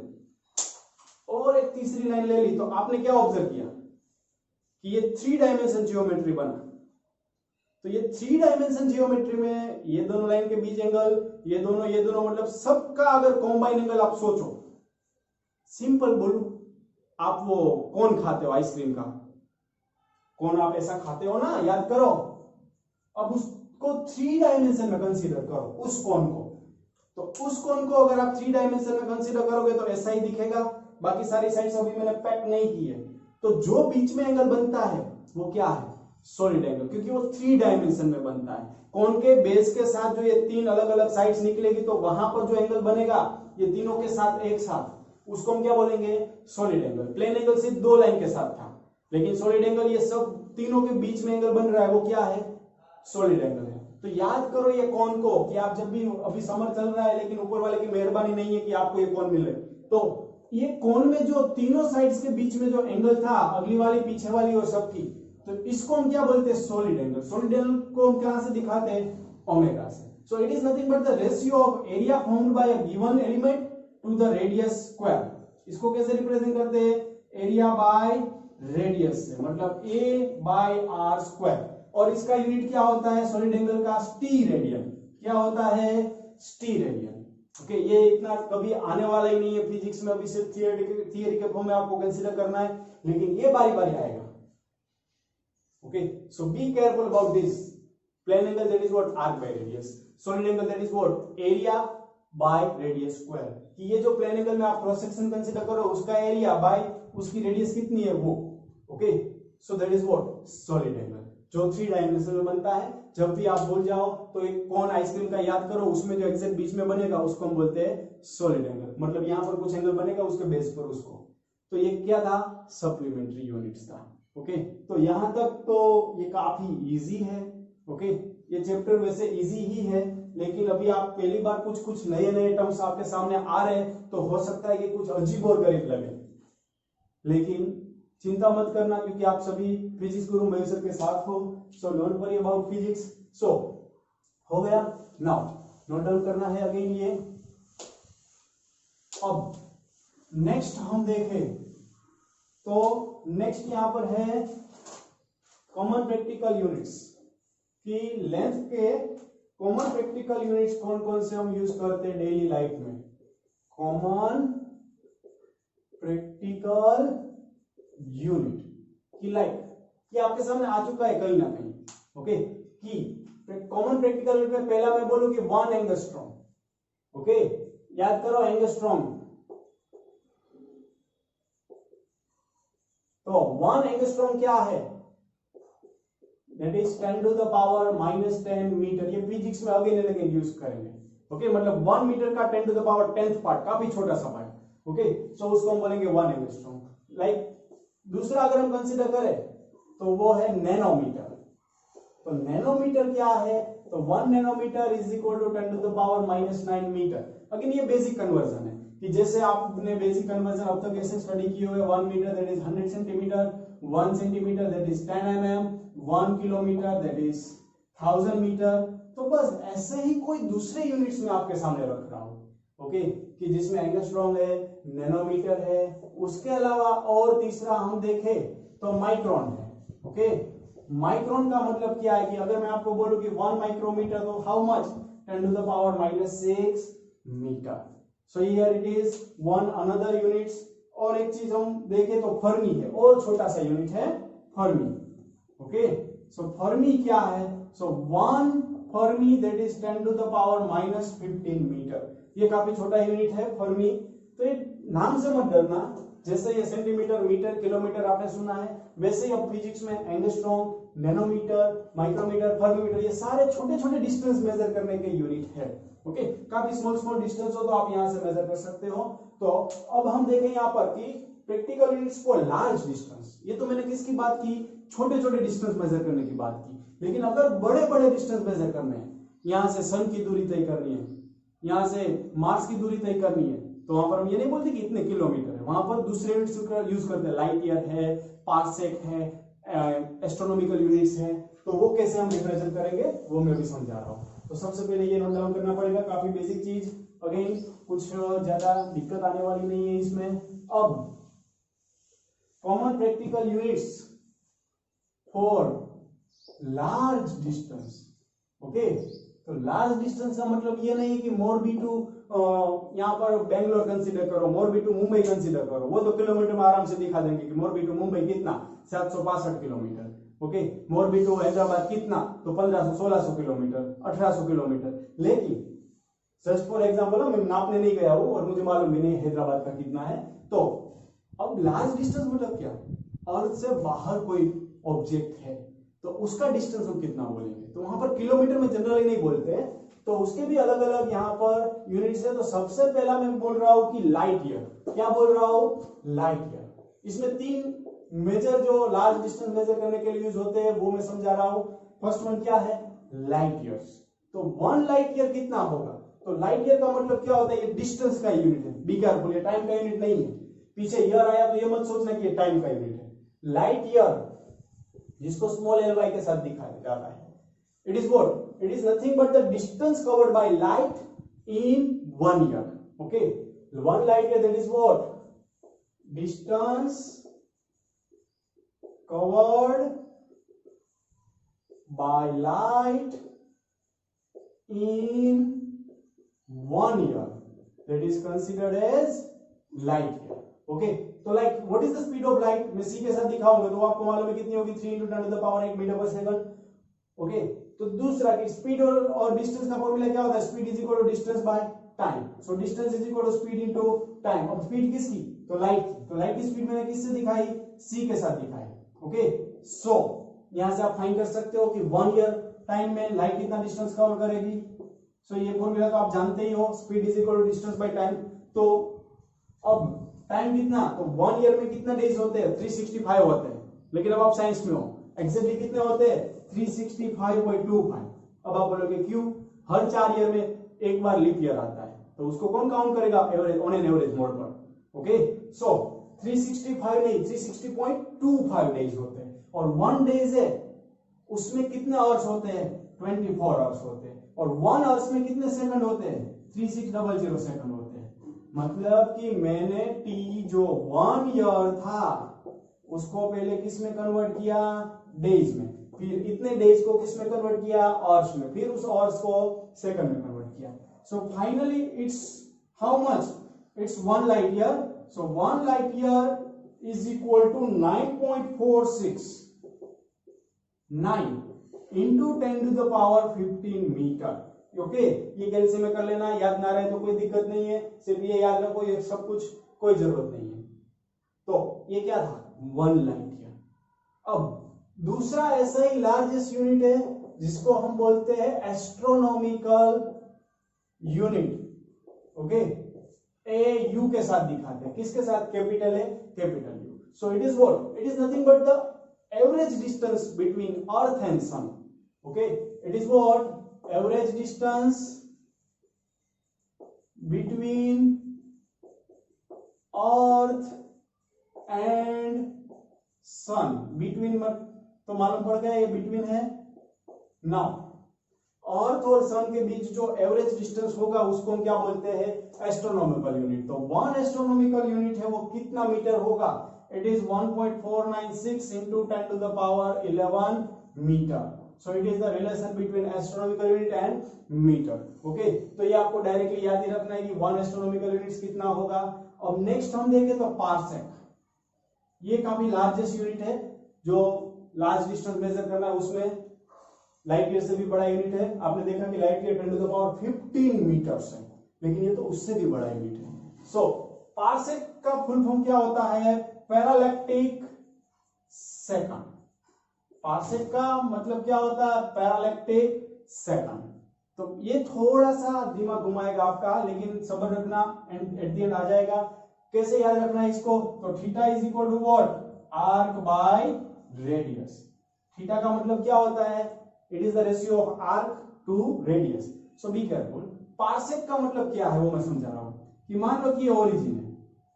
और एक तीसरी लाइन ले ली, तो आपने क्या ऑब्जर्व किया कि ये 3 डायमेंशन जियोमेट्री बना। तो ये 3 डायमेंशन जियोमेट्री में ये दोनों लाइन के बीच एंगल, ये दोनों मतलब सबका अगर कॉम्बाइन एंगल आप सोचो, सिंपल बोलूं, आप वो कौन खाते हो? आइसक्रीम का कौन आप ऐसा खाते हो ना, याद करो। अब उसको 3 डायमेंशन में कंसीडर करो, उस कौन को। तो उस कौन को अगर आप 3 डायमेंशन में कंसीडर करोगे तो ऐसा ही दिखेगा। बाकी सारी साइड्स अभी मैंने पैक नहीं की है। तो जो बीच में एंगल बनता है वो क्या है? सॉलिड एंगल, क्योंकि वो 3 डायमेंशन में बनता है। कौन के बेस के साथ जो ये 3 अलग अलग साइड्स निकलेगी, तो वहां पर जो एंगल बनेगा ये तीनों के साथ एक साथ, उसको हम क्या बोलेंगे? Solid angle. प्लेन एंगल सिर्फ 2 लाइन के साथ था, लेकिन सॉलिड एंगल ये सब तीनों के बीच में एंगल बन रहा है, वो क्या है? सॉलिड एंगल है। तो याद करो ये कौन को, कि आप जब भी, अभी समर चल रहा है लेकिन ऊपर वाले की मेहरबानी नहीं है कि आपको ये कौन मिले, तो ये कौन में जो तीनों साइड्स के बीच में जो एंगल था, अगली वाली, पीछे वाली और सबकी, तो इसको हम क्या बोलते हैं? Solid angle. सॉलिड एंगल को हम कहां से दिखाते हैं? ओमेगा से। So it is nothing but the ratio of area formed by a given element to the radius square. इसको कैसे रिप्रेजेंट करते हैं? एरिया बाय रेडियस से, मतलब ए बाय आर स्क्वायर। और इसका यूनिट क्या होता है? सॉलिड एंगल का? T radian. क्या होता है? स्टीरेडियन। ओके, ये इतना कभी आने वाला ही नहीं है फिजिक्स में, अभी सिर्फ थियरी के फॉर्म में आपको कंसीडर करना है, लेकिन ये बारी बारी आएगा। Okay, so be careful about this. Plane angle that is what, arc by radius. Solid angle that is what, area by radius square. कि ये जो प्लेन एंगल में आप क्रॉस सेक्शन कंसीडर करो, उसका एरिया बाय उसकी रेडियस कितनी है वो। Okay, so that is what, solid angle, जो 3 डायमेंशन में बनता है। जब भी आप भूल जाओ तो एक कौन आइसक्रीम का याद करो, उसमें जो एग्जैक्ट बीच में बनेगा उसको हम बोलते हैं सॉलिड एंगल। मतलब यहाँ पर कुछ एंगल बनेगा उसके बेस पर उसको। तो ये क्या था, सप्लीमेंट्री यूनिट्स था। ओके, तो यहां तक तो ये काफी इजी है। ओके, ये चैप्टर वैसे इजी ही है, लेकिन अभी आप पहली बार कुछ नए नए टर्म्स आपके सामने आ रहे हैं, तो हो सकता है कि कुछ अजीब और गरीब लगे, लेकिन चिंता मत करना, क्योंकि आप सभी फिजिक्स गुरु मयूर सर के साथ हो। So don't worry about physics. So हो गया, नाउ नोट डाउन करना है अगेन ये। अब नेक्स्ट हम देखें तो नेक्स्ट यहां पर है कॉमन प्रैक्टिकल यूनिट्स की लेंथ के कॉमन प्रैक्टिकल यूनिट्स कौन कौन से हम यूज करते हैं डेली लाइफ में। कॉमन प्रैक्टिकल यूनिट की लाइक कि आपके सामने आ चुका है कहीं ना कहीं। ओके, कि कॉमन प्रैक्टिकल यूनिट में पहला मैं बोलूं कि 1 एंगस्ट्रॉम। ओके, याद करो एंगस्ट्रॉम। तो 1 एंगस्ट्रॉम क्या है, that is 10 to the power -10 metre. ये फिजिक्स में अगेन एंड अगेन यूज करेंगे। ओके, मतलब 1 मीटर का 10 to the power 10th part, काफी छोटा सा पार्ट। ओके, सो उसको हम बोलेंगे 1 एंगस्ट्रॉम। लाइक दूसरा अगर हम कंसीडर करें तो वो है नैनोमीटर। तो नैनोमीटर क्या है, तो 1 nanometre is equal to 10 to the power -9 metre. Again ये बेसिक कन्वर्जन है कि जैसे आपने बेसिक कन्वर्जन अब तक ऐसे स्टडी किए हुए, 1 metre that is 100 centimetre, 1 centimetre that is 10 mm, 1 kilometre that is 1000 metre. तो बस ऐसे ही कोई दूसरे यूनिट्स में आपके सामने रख रहा हूं। ओके, कि जिसमें एंगस्ट्रॉम है, नैनोमीटर है, उसके अलावा और तीसरा हम देखें तो माइक्रोन है। ओके, माइक्रोन का मतलब क्या है कि अगर मैं आपको बोलूं कि 1 माइक्रोमीटर, तो how much, 10 to the power -6 metre. So here it is 1 another units. और एक चीज हम देखें तो फर्मी है, और छोटा सा यूनिट है फर्मी। ओके, सो फर्मी क्या है, so 1 fermi that is 10 to the power -15 metre. ये काफी छोटा यूनिट है फर्मी। तो ये नाम से मत डरना, जैसे ये सेंटीमीटर, मीटर, किलोमीटर आपने सुना है, वैसे ही अब फिजिक्स में एंगस्ट्रॉम, नैनोमीटर, माइक्रोमीटर, फर्मीमीटर, ये सारे छोटे छोटे डिस्टेंस मेजर करने के यूनिट है। ओके, काफी स्मॉल डिस्टेंस हो तो आप यहां से मेजर कर सकते हो। तो अब हम देखें यहां पर कि प्रैक्टिकल यूनिट्स को लार्ज डिस्टेंस, ये तो मैंने किसकी बात की, छोटे छोटे डिस्टेंस मेजर करने की बात की। लेकिन अगर बड़े बड़े डिस्टेंस मेजर करने हैं, यहां से सन की दूरी तय करनी है, यहां से मार्स की दूरी तय करनी है, तो वहां पर हम ये नहीं बोलते कि इतने किलोमीटर है, वहां पर दूसरे यूनिट्स यूज करते हैं, लाइट ईयर है, पार्सेक है, एस्ट्रोनॉमिकल यूनिट्स है। तो वो कैसे हम रिप्रेजेंट करेंगे वो मैं भी समझा रहा हूं। तो सबसे पहले ये नोट डाउन करना पड़ेगा, काफी बेसिक चीज, अगेन कुछ ज्यादा दिक्कत आने वाली नहीं है इसमें। अब common practical units for large distance. Okay, तो लार्ज डिस्टेंस का मतलब ये नहीं कि मोरबी टू यहाँ पर बेंगलोर कंसीडर करो, मोरबी टू मुंबई कंसीडर करो, वो तो किलोमीटर में आराम से दिखा देंगे कि मोरबी टू मुंबई कितना, 765 kilometre. Okay, Morbi to Hyderabad कितना, तो 1500-1600 किलोमीटर, 1800 किलोमीटर। लेकिन जस्ट फॉर एग्जाम्पल मैं नापने नहीं गया हूं और मुझे मालूम भी नहीं हैदराबाद का कितना है। तो अब लार्ज डिस्टेंस मतलब क्या, अर्थ से बाहर कोई ऑब्जेक्ट है तो उसका डिस्टेंस हम कितना बोलेंगे, तो वहां पर किलोमीटर में जनरली नहीं बोलते, तो उसके भी अलग अलग यहाँ पर यूनिट्स है। तो सबसे पहला मैं बोल रहा हूं कि लाइट ईयर। क्या बोल रहा हूं, लाइट ईयर। इसमें 3 मेजर जो लार्ज डिस्टेंस मेजर करने के लिए यूज होते हैं वो मैं समझा रहा हूं। फर्स्ट वन क्या है, लाइट ईयर्स। तो 1 लाइट ईयर कितना होगा, तो लाइट ईयर का मतलब क्या होता है, ये डिस्टेंस का यूनिट है। बी केयरफुल, ये टाइम का यूनिट नहीं है। पीछे ईयर आया तो ये मत सोचना कि ये टाइम का यूनिट है। लाइट ईयर जिसको स्मॉल एल वाई के साथ दिखाया जाता है, it is what, it is nothing but the distance covered by light in 1 year. Okay, 1 light year that is what, distance covered by light in 1 year, that is considered as light year. Okay, तो like what is the speed of light, मैं C के साथ दिखाऊंगा तो आपको मालूम है कितनी होगी, 3 × 10⁻⁸ मीटर पर सेकंड. ओके, तो दूसरा कि स्पीड और डिस्टेंस का फॉर्मूला क्या होता है, speed is equal to distance by time. So distance is equal to speed into time. अब स्पीड किसकी, तो लाइट की, तो लाइट की स्पीड मैंने किससे दिखाई, सी के साथ दिखाई. ओके, सो यहां से आप फाइंड कर सकते हो कि 1 ईयर टाइम में लाइट कितना डिस्टेंस कवर करेगी. सो ये फॉर्मूला तो आप जानते ही हो, speed is equal to distance by time. तो अब टाइम कितना, तो 1 ईयर में कितना डेज होते हैं, 365 होते हैं. लेकिन अब आप साइंस में हो, एक्जेक्टली कितने होते हैं, 365.25. अब आप बोलोगे क्यों, हर 4 ईयर में एक बार लीप ईयर आता है, तो उसको कौन काउंट करेगा, average, on an average mode पर. ओके, सो 365 नहीं, 360.25 डेज होते हैं. और 1 डेज है, उसमें कितने आवर्स होते हैं, 24 आवर्स होते हैं. और 1 आवर्स में कितने सेकंड होते हैं, 3600 सेकंड होते हैं. मतलब कि मैंने टी जो 1 ईयर था उसको पहले किस में कन्वर्ट किया, डेज में, फिर इतने डेज को किस में कन्वर्ट किया, आवर्स में, फिर उस आवर्स को सेकंड में कन्वर्ट किया. So finally it's how much, it's 1 light year. So 1 light year is equal to 9.46, 9 into 10⁻15 metre. Okay, ये कैलसी में कर लेना, याद ना रहे तो कोई दिक्कत नहीं है, सिर्फ ये याद रखो, ये सब कुछ कोई जरूरत नहीं है. तो ये क्या था, 1 लाइट ईयर. अब दूसरा ऐसा ही लार्जेस्ट यूनिट है जिसको हम बोलते हैं astronomical unit. Okay, A U के साथ दिखाते हैं, किसके साथ, capital A capital U. So it is what, it is nothing but the average distance between earth and sun. Okay, it is what, average distance between earth and sun. between मत तो मालूम पड़ गया, ये between है. now अर्थ और सन के बीच जो एवरेज डिस्टेंस होगा उसको हम क्या बोलते हैं, एस्ट्रोनॉमिकल यूनिट. तो 1 एस्ट्रोनॉमिकल यूनिट है वो कितना मीटर होगा, it is 1.496 into 10⁻11 metre. So it is the relation between astronomical unit and meter. Okay, तो ये आपको डायरेक्टली याद ही रखना है कि 1 astronomical units कितना होगा. अब नेक्स्ट हम देखें तो पार्सेक, ये काफी लार्जेस्ट यूनिट है जो लार्ज डिस्टेंस मेजर करना है, उसमें लाइट ईयर से भी बड़ा यूनिट है. आपने देखा कि लाइट ईयर 10⁻15 मीटर्स है, लेकिन ये तो उससे भी बड़ा यूनिट है. सो पार्सेक का फुल फॉर्म क्या होता है, पैरालैक्टिक सेकंड. पार्सेक का मतलब क्या होता है, पैरालैक्टिक सेकंड. तो ये थोड़ा सा दिमाग घुमाएगा आपका, लेकिन सब्र रखना, एंड एट द एंड आ जाएगा. कैसे याद रखना है इसको, तो theta is equal to what, arc by radius. Theta का मतलब क्या होता है, it is the ratio of arc to radius. So be careful. Parsec का मतलब क्या है वो मैं समझा रहा हूं, कि मान लो कि ये ओरिजिन है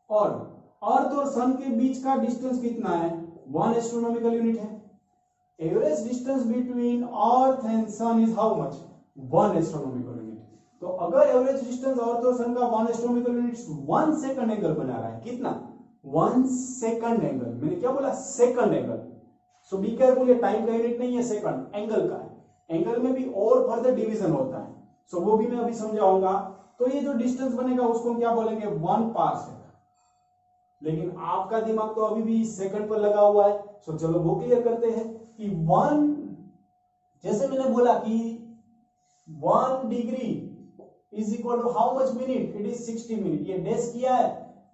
और अर्थ और सन के बीच का डिस्टेंस कितना है, 1 एस्ट्रोनॉमिकल यूनिट है. Average distance between earth and sun is how much, 1 astronomical unit. तो अगर एवरेज डिस्टेंस अर्थ और सन का 1 एस्ट्रोनॉमिकल यूनिट 1 सेकंड एंगल बना रहा है, कितना, 1 सेकंड एंगल. मैंने क्या बोला, second angle. So be careful, ये टाइम का यूनिट नहीं है, सेकंड एंगल का है. एंगल में भी और फर्दर डिवीजन होता है, सो वो भी मैं अभी समझाऊंगा. तो ये जो डिस्टेंस बनेगा उसको हम क्या बोलेंगे, 1 पार्सेक. लेकिन आपका दिमाग तो अभी भी सेकंड पर लगा हुआ है. सो चलो वो क्लियर करते हैं कि 1, जैसे मैंने बोला कि 1 degree is equal to how much minute, it is 60 minute. ये डेज किया है,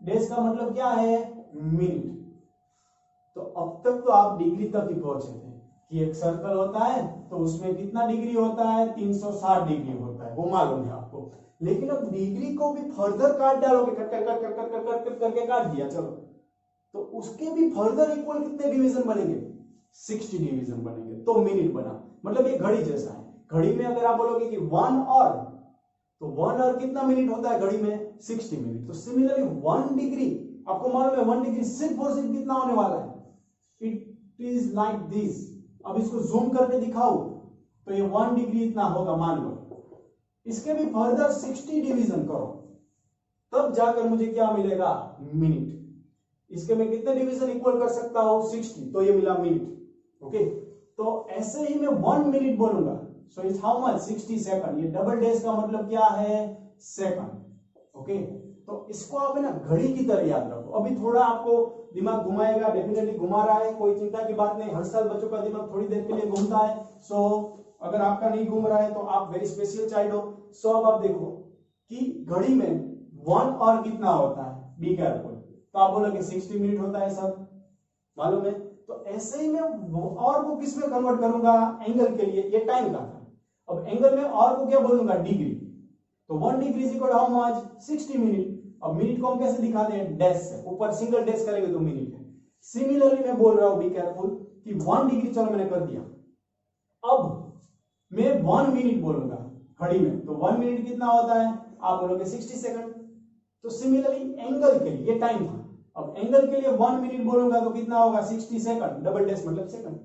डेज का मतलब क्या है, मिनट. तो अब तक तो आप डिग्री तक ही पहुंचे थे कि एक सर्कल होता है तो उसमें कितना डिग्री होता है, 360 डिग्री होता है, वो मालूम है आपको. लेकिन अब डिग्री को भी फर्दर काट डालोगे, cut cut cut cut cut cut करके काट दिया, चलो, तो उसके भी फर्दर इक्वल कितने डिवीजन बनेंगे, 60 डिवीजन बनेंगे, तो मिनट बना. मतलब ये घड़ी जैसा है. घड़ी में अगर आप बोलोगे कि 1 आवर, तो 1 आवर कितना मिनट होता है घड़ी में, 60 मिनट. तो सिमिलरली 1 डिग्री, आपको मालूम है 1 डिग्री सिर्फ और सिर्फ कितना होने वाला है, इट इज लाइक दिस. अब इसको जूम करके दिखाओ तो ये 1 डिग्री इतना होगा मान लो. इसके भी फर्दर 60 डिवीजन करो, तब जाकर मुझे क्या मिलेगा, मिनट. इसके में कितने डिवीजन इक्वल कर सकता हूं, 60, तो ये मिला मिनट. ओके, तो ऐसे ही मैं 1 मिनट बोलूंगा, so it's how much, 60 second. ये डबल डेज का मतलब क्या है, सेकंड। ओके, तो इसको आप है ना घड़ी की तरह याद रखो। अभी थोड़ा आपको दिमाग घुमाएगा, डेफिनेटली घुमा रहा है, कोई चिंता की बात नहीं, हर साल बच्चों का दिमाग थोड़ी देर के लिए घूमता है। सो अगर आपका नहीं घूम रहा है तो आप वेरी स्पेशल चाइल्ड हो। सो अब आप देखो कि घड़ी में 1 और कितना होता है, बी केयरफुल। तो आप बोलोगे 60 मिनट होता है सर, मालूम है। तो ऐसे ही मैं और को किस में कन्वर्ट करूंगा, एंगल के लिए, ये टाइम का था। अब एंगल में और को क्या बोलूंगा, डिग्री। तो 1 degree is equal how much, 60 minute. अब मिनट को हम कैसे दिखाते हैं, डैश से, ऊपर सिंगल डैश करेंगे तो मिनट है। सिमिलरली मैं बोल रहा हूं, बी केयरफुल, कि 1 डिग्री चलो मैंने कर दिया, अब मैं 1 मिनट बोलूंगा घड़ी में, तो 1 मिनट कितना होता है, आप बोलोगे 60 सेकंड। तो सिमिलरली एंगल के लिए, ये टाइम था, अब एंगल के लिए 1 मिनट बोलूंगा तो कितना होगा, 60 सेकंड, डबल डैश मतलब सेकंड।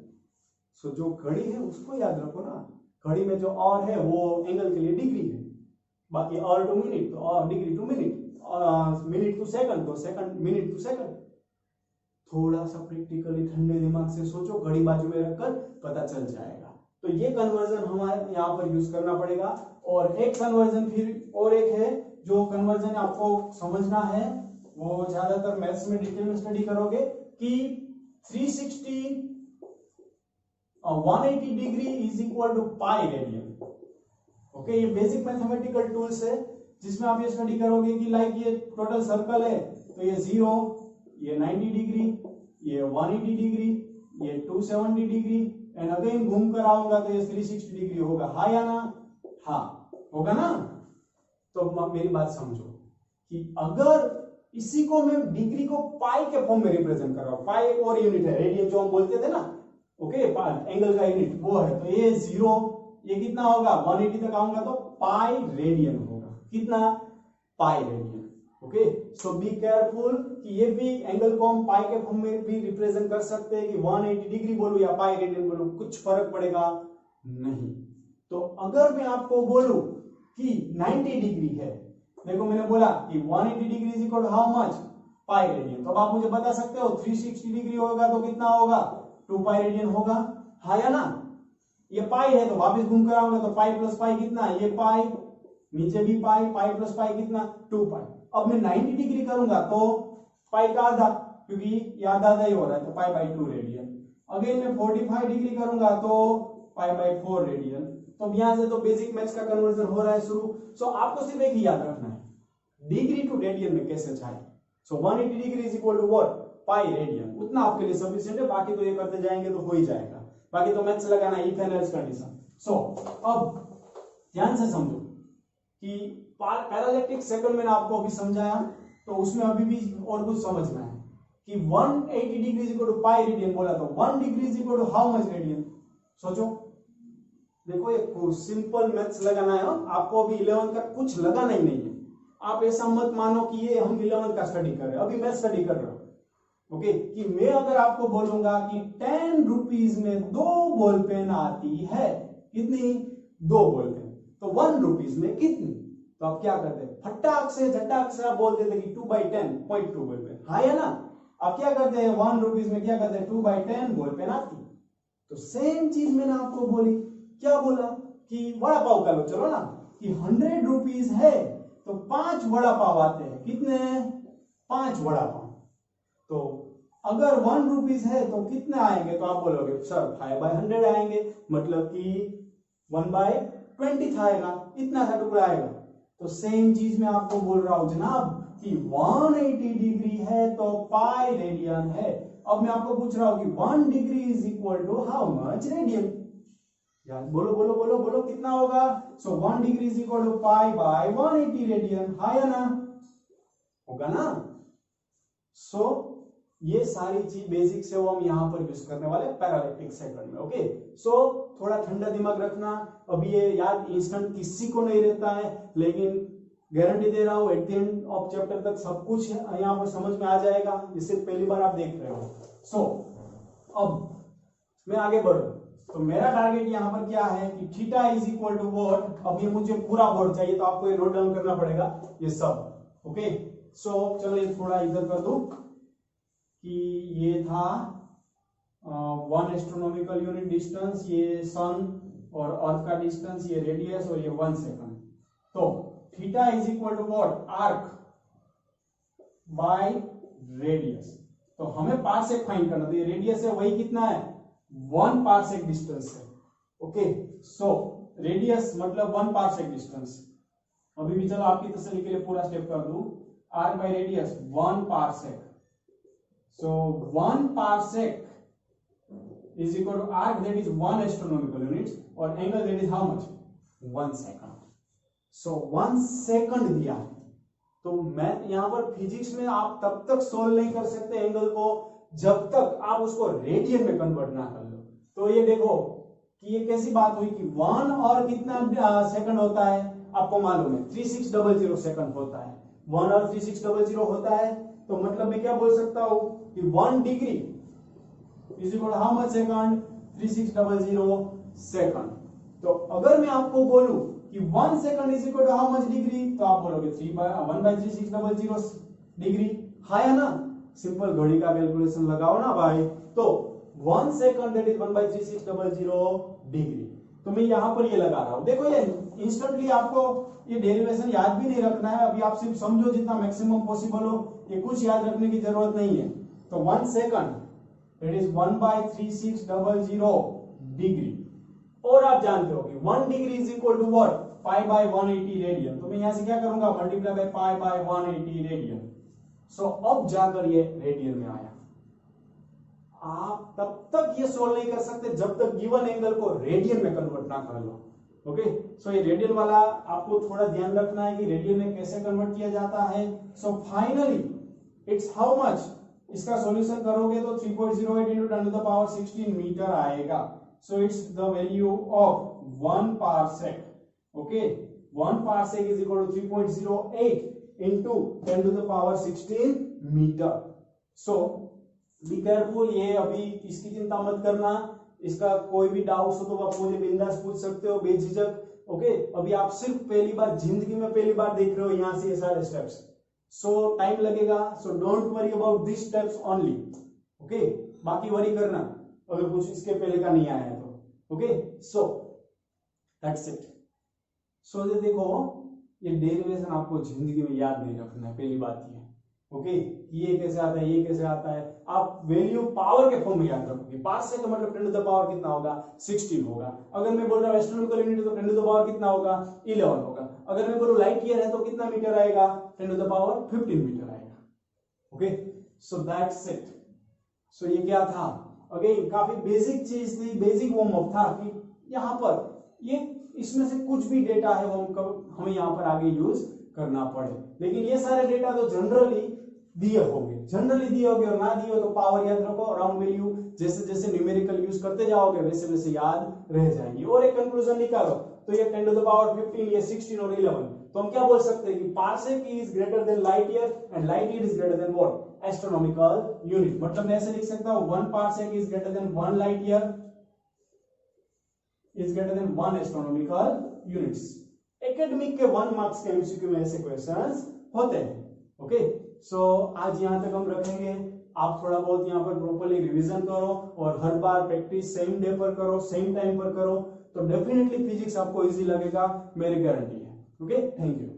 सो जो घड़ी है उसको याद रखो ना, घड़ी में जो और है वो एंगल के लिए डिग्री है, बाकी और टू मिनट तो और डिग्री टू मिनट, और मिनट टू सेकंड तो सेकंड मिनट टू सेकंड। थोड़ा सा प्रैक्टिकली ठंडे दिमाग से सोचो, घड़ी बाजू में रखकर पता चल जाएगा। तो ये कन्वर्जन हमारे यहाँ पर यूज करना पड़ेगा। और एक कन्वर्जन फिर और एक है, जो कन्वर्जन आपको समझना है, वो ज्यादातर मैथ्स में डिटेल में स्टडी करोगे, कि 360 180 degree is equal to pi radian. Okay, ये बेसिक मैथमेटिकल टूल्स है जिसमें आप ये स्टडी करोगे कि लाइक ये टोटल सर्कल है, तो ये 0, ये 90 डिग्री, ये 180 डिग्री, ये 270 डिग्री, एंड अगेन घूम कर आऊंगा तो ये 360 डिग्री होगा। हाँ या ना, हाँ होगा ना। तो मेरी बात समझो कि अगर इसी को मैं डिग्री को पाई के फॉर्म में रिप्रेजेंट कर रहा हूं, पाई एक और यूनिट है, रेडियन जो हम बोलते थे ना, ओके, एंगल का यूनिट वो है, तो ये 0, ये कितना होगा, 180 तक आऊंगा तो पाई रेडियन होगा, कितना, पाई radian. Okay, so be careful कि ये भी एंगल को हम पाई के फॉर्म में भी रिप्रेजेंट कर सकते हैं, कि 180 डिग्री बोलूं या पाई रेडियन बोलूं, कुछ फर्क पड़ेगा नहीं। तो अगर मैं आपको बोलूं कि 90 डिग्री है, देखो मैंने बोला कि 180 degree is equal to how much, pi radian, तो अब आप मुझे बता सकते हो 360 डिग्री होगा तो कितना होगा, 2 पाई रेडियन होगा। हाँ या ना, ये पाई है तो वापस घूम कर आऊंगा तो पाई प्लस पाई कितना, ये पाई, नीचे भी पाई, पाई प्लस पाई कितना, 2 पाई। अब मैं 90 डिग्री करूंगा तो पाई का आधा, क्योंकि ये आधा ही हो रहा है, तो पाई बाई 2 रेडियन। अगेन मैं 45 डिग्री करूंगा तो पाई बाई 4 रेडियन। तो यहां से तो बेसिक मैथ्स का कन्वर्जन हो रहा है शुरू। सो आपको सिर्फ एक ही याद रखना है, डिग्री टू रेडियन में कैसे जाए। So 180 degree is equal to what, pi radian, उतना आपके लिए सफिशिएंट है, बाकी तो ये करते जाएंगे तो हो ही जाएगा, बाकी तो मैथ्स लगाना इफ एंड एल्स कंडीशन। सो अब ध्यान से समझो कि पैरालैक्टिक सेकंड मैंने आपको अभी समझाया, तो उसमें अभी भी और कुछ समझना है कि 180 degree is equal to pi radian बोला, तो 1 degree is equal to how much radian. सोचो, देखो ये सिंपल मैथ्स लगाना है, आपको अभी 11th का कुछ लगाना ही नहीं है। आप ऐसा मत मानो कि ये हम 11th का स्टडी कर रहे हैं, अभी मैं स्टडी कर रहा हूं। ओके, कि मैं अगर आपको बोलूंगा कि 10 रुपीज में 2 बॉल पेन आती है, कितनी, 2 बॉल पेन, तो 1 रुपीज में कितनी, तो आप क्या करते हैं, फटाक से झटाक से आप बोल देते कि 2/10 0.2 बॉल पेन। हाँ या ना, आप क्या करते हैं, 1 रुपीज में क्या करते हैं, 2/10 बॉल पेन आती। तो सेम चीज मैंने आपको बोली, क्या बोला कि वड़ा पाव का लो, चलो ना, कि 100 रुपीज है तो 5 वड़ा पाव आते हैं, कितने, 5 वड़ा पाव। तो अगर 1 रुपीज है तो कितने आएंगे, तो आप बोलोगे सर 5/100 आएंगे, मतलब कि 1/20 आएगा, इतना सा टुकड़ा आएगा। तो सेम चीज मैं आपको बोल रहा हूं जनाब कि 180 डिग्री है तो पाई रेडियन है। अब मैं आपको पूछ रहा हूं कि 1 degree is equal to how much radian, यार बोलो बोलो बोलो बोलो कितना होगा। So 1 degree is equal to pi by 180 radian, हाँ या ना, होगा ना। सो ये सारी चीज बेसिक से वो हम यहां पर यूज करने वाले पैरालैक्टिक सेकंड में। ओके, सो थोड़ा ठंडा दिमाग रखना, अभी ये याद इंस्टेंट किसी को नहीं रहता है, लेकिन गारंटी दे रहा हूं eight the end of chapter तक सब कुछ यहां पर समझ में आ जाएगा, जिससे पहली बार आप देख रहे हो। सो अब मैं आगे बढ़ू, तो मेरा टारगेट यहाँ पर क्या है कि theta is equal to what, अब ये मुझे पूरा वर्ड चाहिए तो आपको ये नोट डाउन करना पड़ेगा ये सब। ओके, सो चलो ये थोड़ा इधर कर दो कि ये था 1 एस्ट्रोनॉमिकल यूनिट डिस्टेंस, ये सन और अर्थ का डिस्टेंस, ये रेडियस और ये 1 सेकंड। तो theta is equal to what, arc by radius. तो हमें पार्सेक फाइंड करना, तो ये रेडियस है वही कितना है 1 पार्सेक डिस्टेंस है। ओके, सो रेडियस मतलब 1 पार्सेक डिस्टेंस। अभी भी चलो आपकी तसल्ली के लिए पूरा स्टेप कर दूं, arc by radius 1 parsec. So 1 parsec is equal to arc, that is 1 astronomical units, और angle that is how much 1 second. So 1 second दिया है, तो मैं यहां पर फिजिक्स में आप तब तक सोल्व नहीं कर सकते एंगल को जब तक आप उसको रेडियन में कन्वर्ट ना कर लो। तो ये देखो कि ये कैसी बात हुई कि 1 और कितना सेकंड होता है आपको मालूम है 3600 सेकंड होता है, 1 और 3600 होता है। तो मतलब मैं क्या बोल सकता हूं कि 1 degree is equal to how much second 3600 second. तो अगर मैं आपको बोलूं कि 1 second is equal to how much degree, तो आप बोलोगे 1/3600 डिग्री। हाँ या ना, सिंपल घड़ी का कैलकुलेशन लगाओ ना भाई। तो 1 सेकंड दैट इज 1/3600 डिग्री। तो मैं यहां पर ये लगा रहा हूं, देखो ये इंस्टेंटली आपको ये डेरिवेशन याद भी नहीं रखना है, अभी आप सिर्फ समझो जितना मैक्सिमम पॉसिबल हो, ये कुछ याद रखने की जरूरत नहीं है। तो 1 सेकंड दैट इज 1/3600 डिग्री। और आप जानते हो कि 1 degree is equal to what, π/180 radian. तो मैं यहां से क्या करूंगा, मल्टीप्लाई बाय π/180 रेडियन। सो अब जाकर ये रेडियन में आया। आप तब तक ये सोल्व नहीं कर सकते जब तक गिवन एंगल को रेडियन में कन्वर्ट ना कर लो। ओके, सो ये रेडियन वाला आपको थोड़ा ध्यान रखना है कि रेडियन में कैसे कन्वर्ट किया जाता है। So finally it's how much, इसका सॉल्यूशन करोगे तो 3.08 into 10 to the power 16 metre आएगा। So it's the value of 1 parsec. Okay, 1 parsec is equal to 3.08 into 10 to the power 16 metre. So be careful, ये अभी इसकी चिंता मत करना, इसका कोई भी डाउट हो तो आप मुझे बिंदास पूछ सकते हो बेझिझक। ओके, अभी आप सिर्फ पहली बार जिंदगी में पहली बार देख रहे हो यहां से ये सारे स्टेप्स, सो टाइम लगेगा। सो don't worry about this steps only. Okay, बाकी वरी करना अगर कुछ इसके पहले का नहीं आया है तो। Okay, so that's it. So ये देखो, ये डेरिवेशन आपको जिंदगी में याद नहीं रखना है, पहली बात ये। ओके, ये कैसे आता है, ये कैसे आता है, आप वैल्यू पावर के फॉर्म में याद रखोगे। पार्सेक का मतलब 10 टू द पावर कितना होगा 16 होगा। अगर मैं बोल रहा हूं एस्ट्रोनॉमिकल यूनिट तो 10 टू द पावर कितना होगा 11 होगा। अगर मैं बोलूं लाइट ईयर है तो कितना मीटर आएगा 10 टू द पावर 15 मीटर आएगा। Okay, so that's it. So ये क्या था, अगेन काफी बेसिक चीज थी, बेसिक वार्म अप था कि यहाँ पर ये इसमें से कुछ भी डेटा है वो हमें यहाँ पर आगे यूज करना पड़े। लेकिन ये सारे डेटा तो जनरली दिए होंगे और ना दिए हो तो पावर याद रखो, राउंड वैल्यू जैसे जैसे न्यूमेरिकल यूज करते जाओगे वैसे वैसे याद रह जाएंगे। और एक कंक्लूजन निकालो, तो ये 10 टू द पावर 15, ये 16 और 11, तो हम क्या बोल सकते हैं कि parsec is greater than light year and light year is greater than what astronomical unit. मतलब मैं ऐसे लिख सकता हूं 1 parsec is greater than 1 light year is greater than 1 astronomical units. Academic के 1 मार्क्स के एमसीक्यू में ऐसे क्वेश्चंस होते हैं। ओके, सो आज यहां तक हम रखेंगे। आप थोड़ा बहुत यहाँ पर प्रॉपर्ली रिवीजन करो और हर बार प्रैक्टिस सेम डे पर करो, सेम टाइम पर करो, तो डेफिनेटली फिजिक्स आपको इजी लगेगा, मेरी गारंटी है। Okay, thank you.